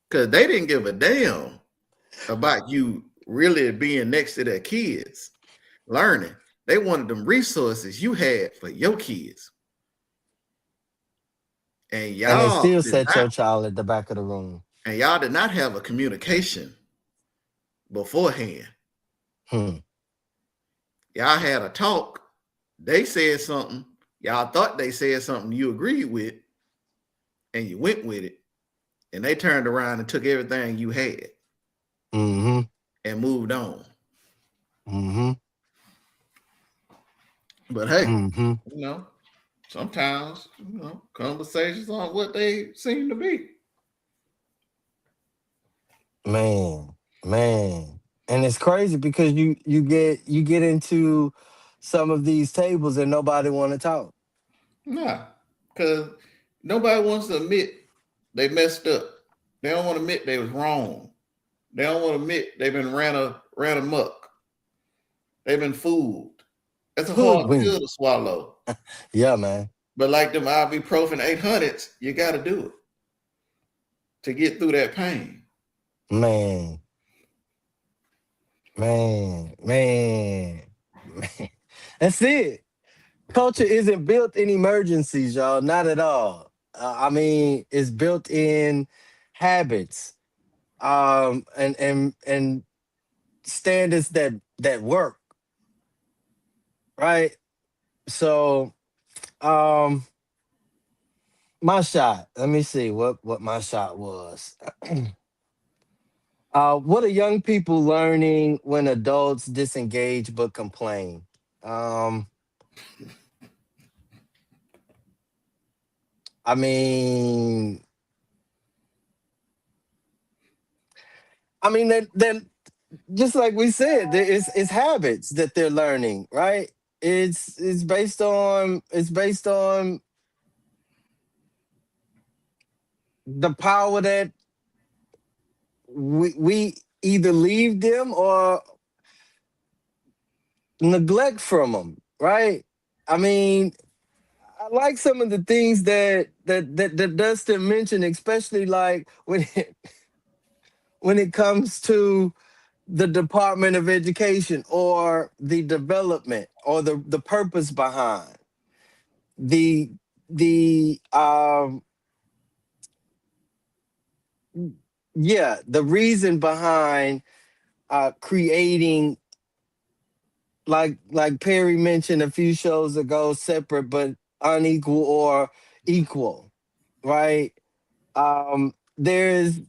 because they didn't give a damn about you really being next to their kids learning. They wanted them resources you had for your kids, and And they still set your child at the back of the room. y'all did not have a communication beforehand. Hmm. Y'all had a talk. They said something. Y'all thought they said something you agreed with, and you went with it. And they turned around and took everything you had Mm-hmm. and moved on. Mm-hmm. But hey, Mm-hmm. you know, sometimes conversations aren't what they seem to be. Man, man. And it's crazy because you get into some of these tables and nobody want to talk. Nah, because nobody wants to admit they messed up. They don't want to admit they was wrong. They don't want to admit they've been ran amok. They've been fooled. That's a hard When pill to swallow. yeah, man. But like them ibuprofen 800s, you got to do it to get through that pain. Man, man. Man. That's it. Culture isn't built in emergencies, y'all. Not at all. I mean, it's built in habits, and standards that work, right? So, um, my shot. Let me see what my shot was. What are young people learning when adults disengage but complain? Um, I mean, then just like we said, it's habits that they're learning, right? It's based on the power that we either leave them or neglect from them, right? I mean, I like some of the things that Dustin mentioned, especially like when it comes to the Department of Education or the development or the purpose behind the the yeah, the reason behind creating, like Perry mentioned a few shows ago, separate but unequal or equal, right? There is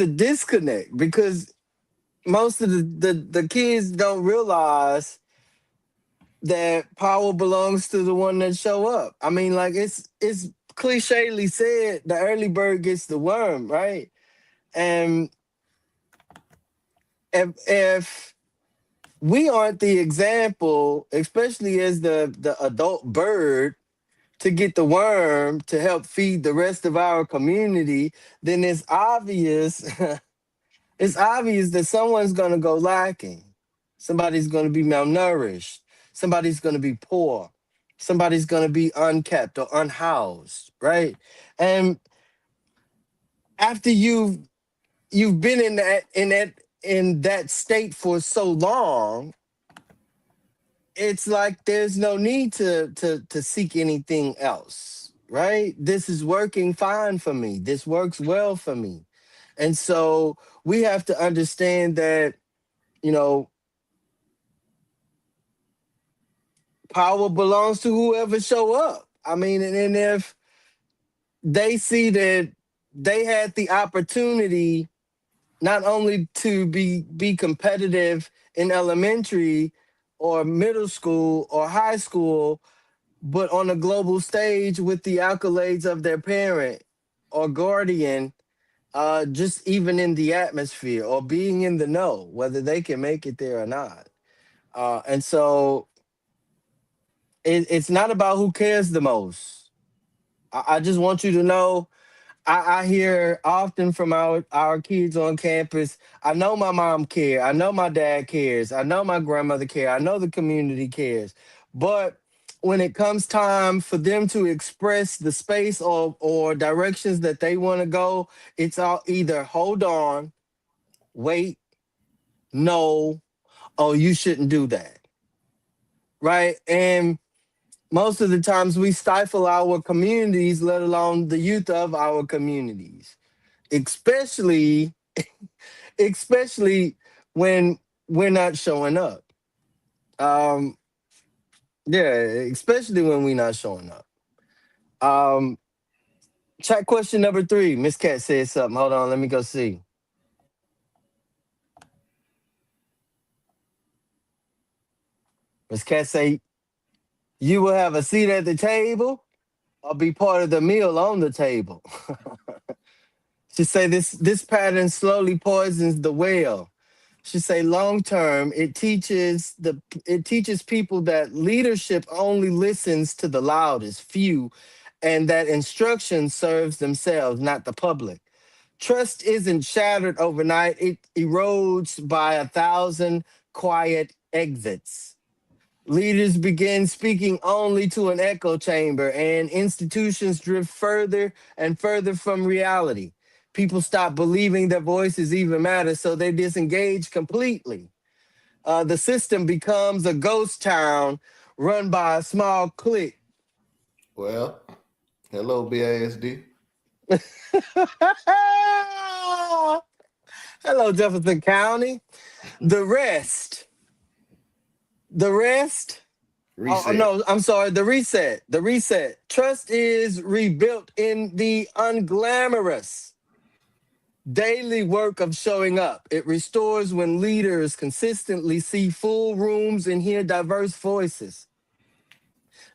a disconnect because most of the kids don't realize that power belongs to the one that show up. I mean, like it's clichely said, the early bird gets the worm, right? And if we aren't the example, especially as the adult bird, to get the worm to help feed the rest of our community, then it's obvious it's obvious that someone's going to go lacking. Somebody's going to be malnourished. Somebody's going to be poor. Somebody's going to be unkept or unhoused, right? And after you've been in that state for so long, it's like there's no need to seek anything else, right? This is working fine for me. This works well for me. And so we have to understand that, you know, power belongs to whoever show up. I mean, and if they see that they had the opportunity not only to be competitive in elementary or middle school or high school, but on a global stage with the accolades of their parent or guardian, just even in the atmosphere or being in the know, whether they can make it there or not. And so it's not about who cares the most. I just want you to know, I hear often from our kids on campus, I know my mom cares, I know my dad cares, I know my grandmother cares, I know the community cares. But when it comes time for them to express the space or directions that they want to go, it's all either hold on, wait, no, oh, you shouldn't do that. Right. And most of the times we stifle our communities, let alone the youth of our communities, especially especially when we're not showing up. Um, yeah, especially when we're not showing up. Um, Chat question number 3. Miss Cat said something. Hold on, let me go see. Miss Cat say, you will have a seat at the table or be part of the meal on the table. She say this pattern slowly poisons the well. She say long term, it teaches people that leadership only listens to the loudest few, and that instruction serves themselves, not the public. Trust isn't shattered overnight, it erodes by 1,000 quiet exits. Leaders begin speaking only to an echo chamber, and institutions drift further and further from reality. People stop believing their voices even matter, so they disengage completely. The system becomes a ghost town run by a small clique. Well, hello, BASD. Hello, Jefferson County. The rest, the rest. Oh Reset. no, I'm sorry. The reset. The reset. Trust is rebuilt in the unglamorous daily work of showing up. It restores when leaders consistently see full rooms and hear diverse voices.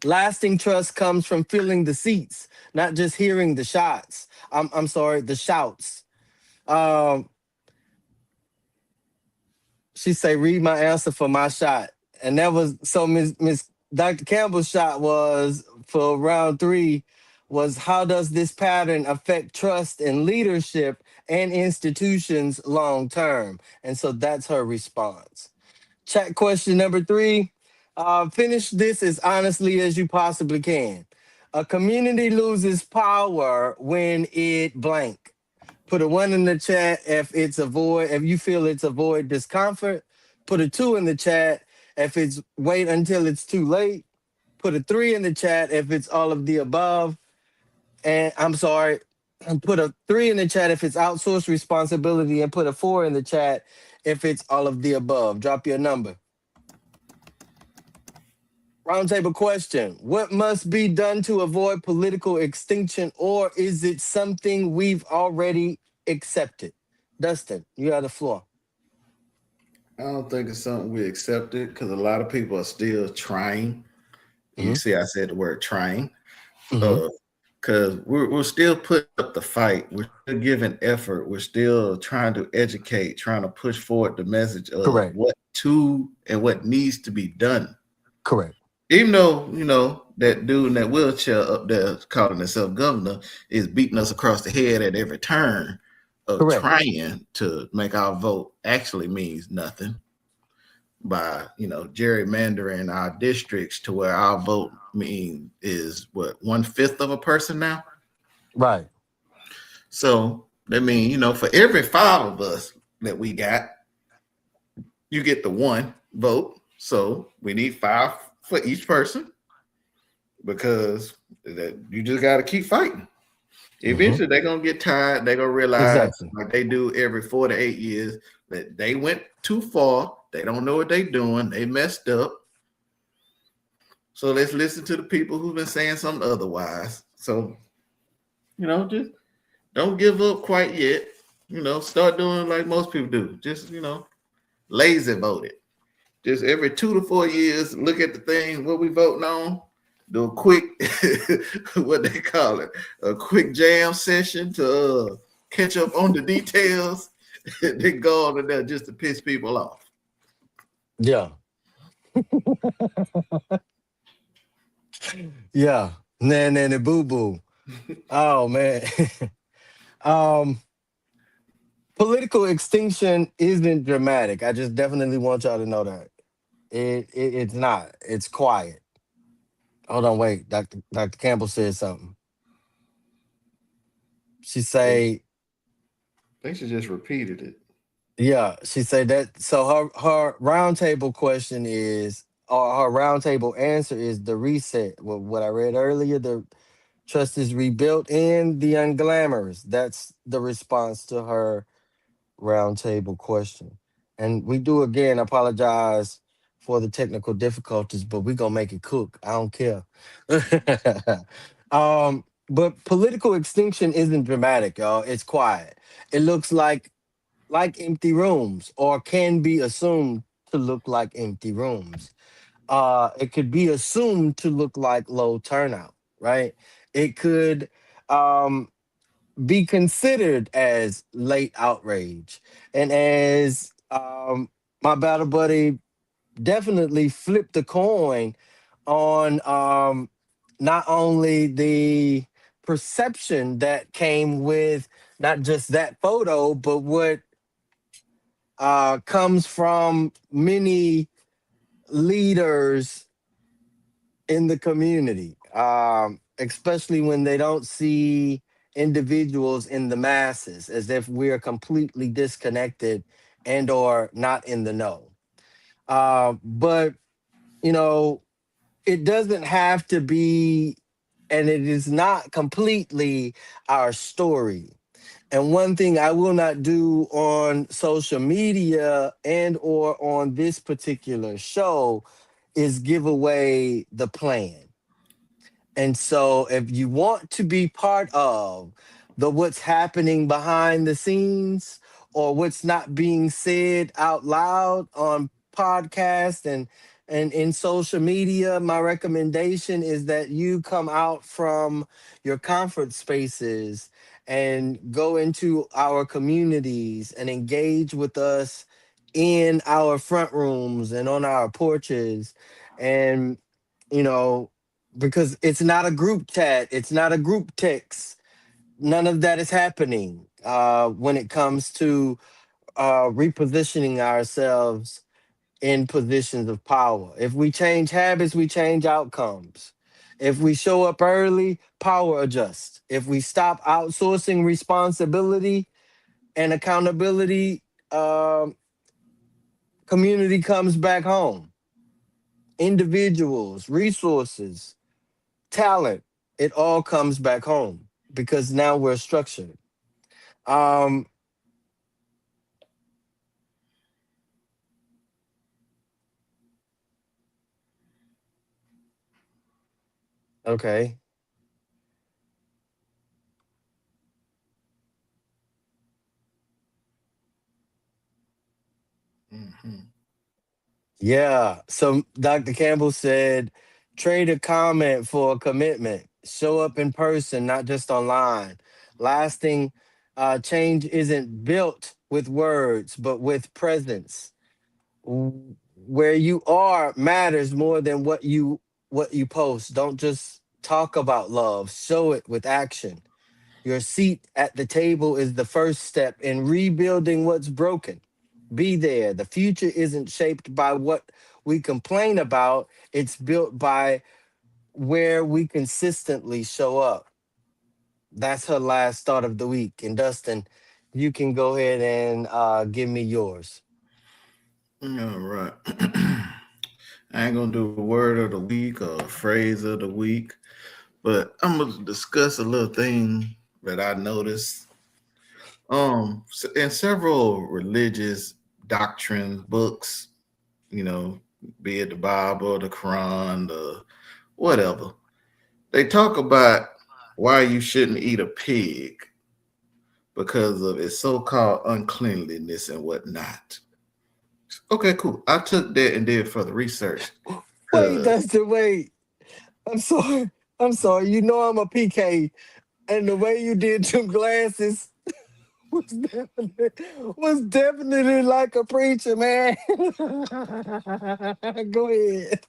Lasting trust comes from feeling the seats, not just hearing the shots. I'm sorry, the shouts. Um, she say, read my answer for my shot. And that was so Miss Dr. Campbell's shot was for round three was how does this pattern affect trust in leadership and institutions long term? And so that's her response. Chat question number three. Finish this as honestly as you possibly can. A community loses power when it blank. Put a one in the chat if it's avoid, if you feel it's avoid discomfort. Put a two in the chat if it's wait until it's too late. Put a three in the chat if it's all of the above. And I'm sorry, and put a three in the chat if it's outsourced responsibility, and put a four in the chat if it's all of the above. Drop your number. Roundtable question. What must be done to avoid political extinction, or is it something we've already accepted? Dustin, you have the floor. I don't think it's something we accepted because a lot of people are still trying. You Hmm. see, I said the word trying. Hmm. Because we're still putting up the fight. We're still giving effort. We're still trying to educate, trying to push forward the message of Correct. what to and what needs to be done. Correct. Even though, that dude in that wheelchair up there calling himself governor is beating us across the head at every turn of Correct. trying to make our vote actually means nothing by gerrymandering our districts to where our vote is what 1/5 of a person now. Right. So that means for every five of us that we got, you get the one vote. So we need five for each person because that you just got to keep fighting. Hmm. Eventually, they're gonna get tired. They're gonna realize, Exactly. like they do every 4 to 8 years, that they went too far. They don't know what they're doing. They messed up. So let's listen to the people who've been saying something otherwise. So, just don't give up quite yet. Start doing like most people do. Just, lazy vote it. Just every 2 to 4 years, look at the thing, what we voting on, do a quick, what they call it, a quick jam session to catch up on the details. They go on in there just to piss people off. Yeah. Yeah. Nanny boo boo. Oh man. um Political extinction isn't dramatic. I just definitely want y'all to know that. It's not. It's quiet. Hold on, wait. Dr. Campbell said something. She They, say, they should just repeated it. yeah, she said that. So her roundtable question is, or her roundtable answer is the reset. What I read earlier, the trust is rebuilt in the unglamorous. That's the response to her roundtable question. And we do again apologize for the technical difficulties, but we're gonna make it cook. I don't care. But political extinction isn't dramatic, y'all. It's quiet. It looks like empty rooms, or can be assumed to look like empty rooms. It could be assumed to look like low turnout, right? It could um be considered as late outrage. And as my battle buddy definitely flipped the coin on not only the perception that came with not just that photo, but what comes from many leaders in the community, especially when they don't see individuals in the masses, as if we're completely disconnected and or not in the know. But you know, it doesn't have to be, and it is not completely our story. And one thing I will not do on social media and or on this particular show is give away the plan. And so if you want to be part of the what's happening behind the scenes or what's not being said out loud on podcast and in social media, my recommendation is that you come out from your comfort spaces and go into our communities and engage with us in our front rooms and on our porches. And you know, because it's not a group chat, it's not a group text. None of that is happening when it comes to repositioning ourselves in positions of power. If we change habits, we change outcomes. If we show up early, power adjusts. If we stop outsourcing responsibility and accountability, community comes back home. Individuals, resources, talent, it all comes back home because now we're structured. Um, okay. Mhm. Yeah. So Dr. Campbell said, trade a comment for a commitment. Show up in person, not just online. Lasting change isn't built with words, but with presence. Where you are matters more than what you post. Don't just talk about love. Show it with action. Your seat at the table is the first step in rebuilding what's broken. Be there. The future isn't shaped by what we complain about, it's built by where we consistently show up. That's her last thought of the week. And Dustin, you can go ahead and give me yours. All right. I ain't gonna do a word of the week or a phrase of the week, but I'm gonna discuss a little thing that I noticed. In several religious doctrines, books, you know, be it the Bible, the Quran, the whatever, they talk about why you shouldn't eat a pig because of its so-called uncleanliness and whatnot. Okay, cool. I took that and did further research Wait, because Dustin, wait. I'm sorry. I'm sorry. You know I'm a PK, and the way you did your glasses was definitely like a preacher, man. Go ahead.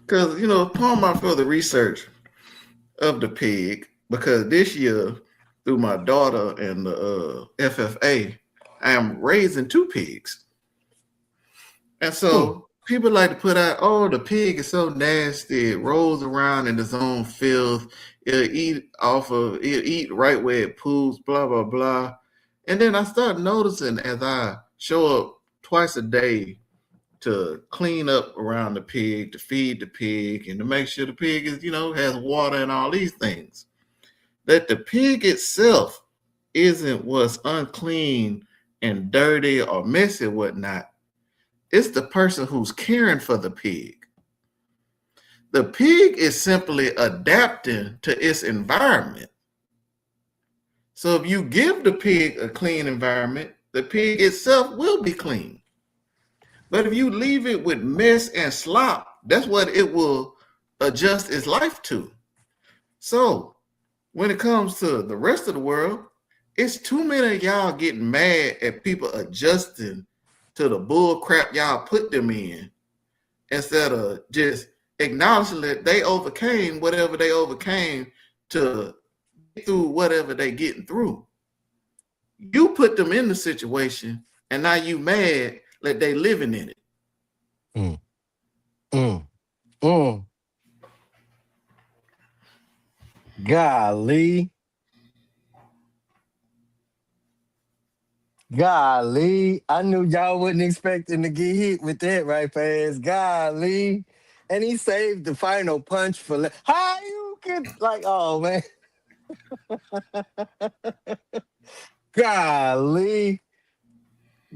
upon my further research of the pig, because this year through my daughter and the FFA, I am raising two pigs. And Hmm. so people like to put out, oh, the pig is so nasty. It rolls around in its own filth. It'll eat right where it poops, blah, blah, blah. And then I start noticing as I show up twice a day to clean up around the pig, to feed the pig, and to make sure the pig is, has water and all these things, that the pig itself isn't what's unclean and dirty or messy, whatnot. It's the person who's caring for the pig. The pig is simply adapting to its environment. So if you give the pig a clean environment, the pig itself will be clean. But if you leave it with mess and slop, that's what it will adjust its life to. So when it comes to the rest of the world, it's too many of y'all getting mad at people adjusting to the bull crap y'all put them in instead of just acknowledging that they overcame whatever they overcame to get through whatever they getting through. You put them in the situation and now you mad that they living in it. Mm, mm, mm. Golly. Golly. I knew y'all wasn't expecting to get hit with that right fast. Golly. And he saved the final punch for how you could like, oh man. Golly.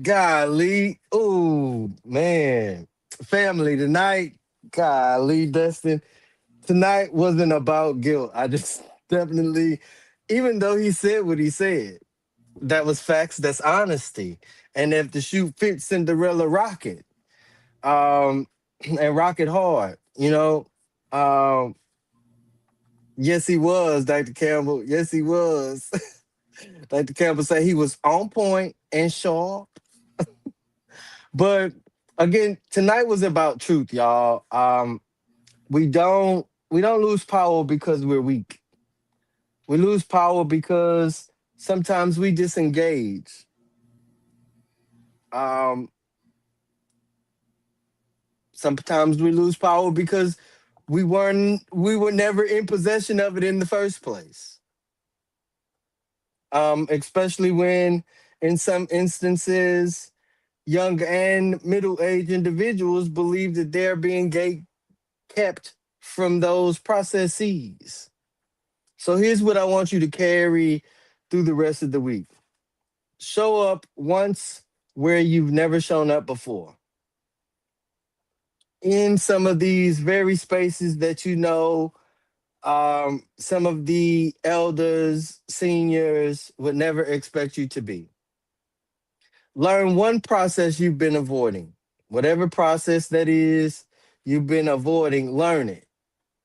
Golly. Oh man. Family tonight. Golly, Dustin. Tonight wasn't about guilt. I just definitely, even though he said what he said, that was facts, that's honesty. And if the shoe fits Cinderella rocket, um, and rocket hard, yes, he was, Dr. Campbell. Yes, he was. Dr. Campbell said he was on point and sharp. But again, tonight was about truth, y'all. We don't lose power because we're weak. We lose power because sometimes we disengage. Um, Sometimes we lose power because we were never in possession of it in the first place. Especially when in some instances young and middle-aged individuals believe that they're being gate kept from those processes. So here's what I want you to carry through the rest of the week. Show up once where you've never shown up before. In some of these very spaces that some of the elders, seniors would never expect you to be. Learn one process you've been avoiding. Whatever process that is you've been avoiding, learn it.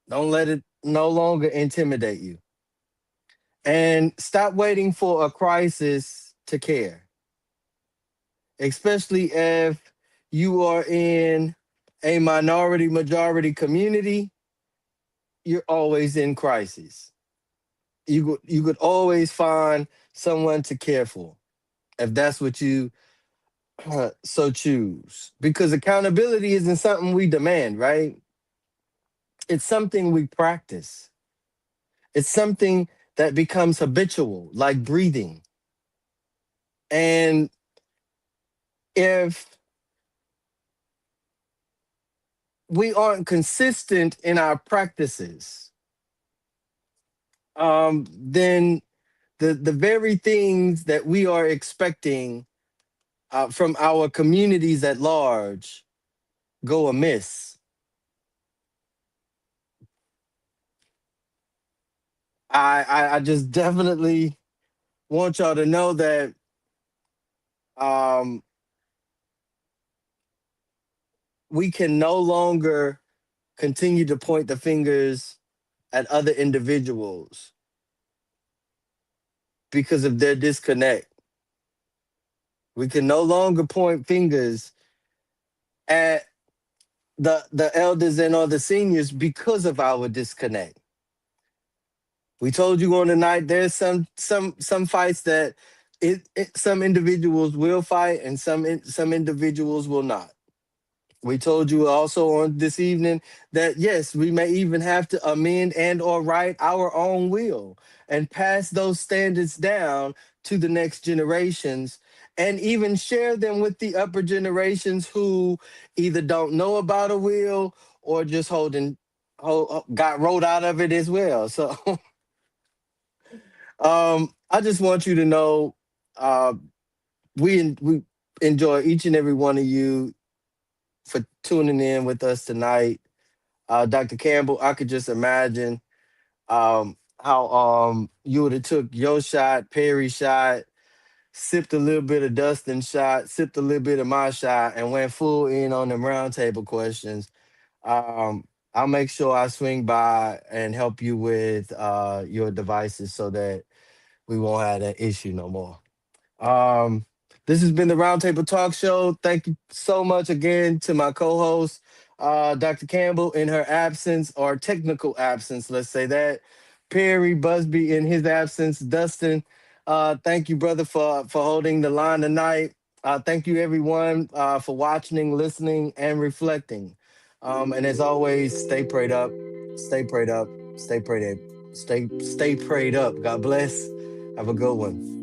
Don't let it no longer intimidate you. And stop waiting for a crisis to care, especially if you are in a minority majority community. You're always in crisis. You could always find someone to care for if that's what you so choose. Because accountability isn't something we demand, right? It's something we practice. It's something that becomes habitual, like breathing. And if we aren't consistent in our practices, then the very things that we are expecting from our communities at large go amiss. I just definitely want y'all to know that um, we can no longer continue to point the fingers at other individuals because of their disconnect. We can no longer point fingers at the elders and or the seniors because of our disconnect. We told you on the night there's some fights that some individuals will fight and some individuals will not. We told you also on this evening that yes, we may even have to amend and or write our own will and pass those standards down to the next generations and even share them with the upper generations who either don't know about a will or just got rolled out of it as well. So I just want you to know uh, we enjoy each and every one of you for tuning in with us tonight. Dr. Campbell, I could just imagine how you would have took your shot, Perry's shot, sipped a little bit of Dustin's shot, sipped a little bit of my shot, and went full in on them roundtable questions. Um, I'll make sure I swing by and help you with your devices so that we won't have that issue no more. Um, this has been the Roundtable Talk Show. Thank you so much again to my co-host, Dr. Campbell, in her absence or technical absence, let's say that. Perry Busby in his absence. Dustin, thank you, brother, for holding the line tonight. Thank you, everyone, for watching, listening, and reflecting. And as always, stay prayed up, stay prayed up, stay prayed up, stay prayed up. God bless. Have a good one.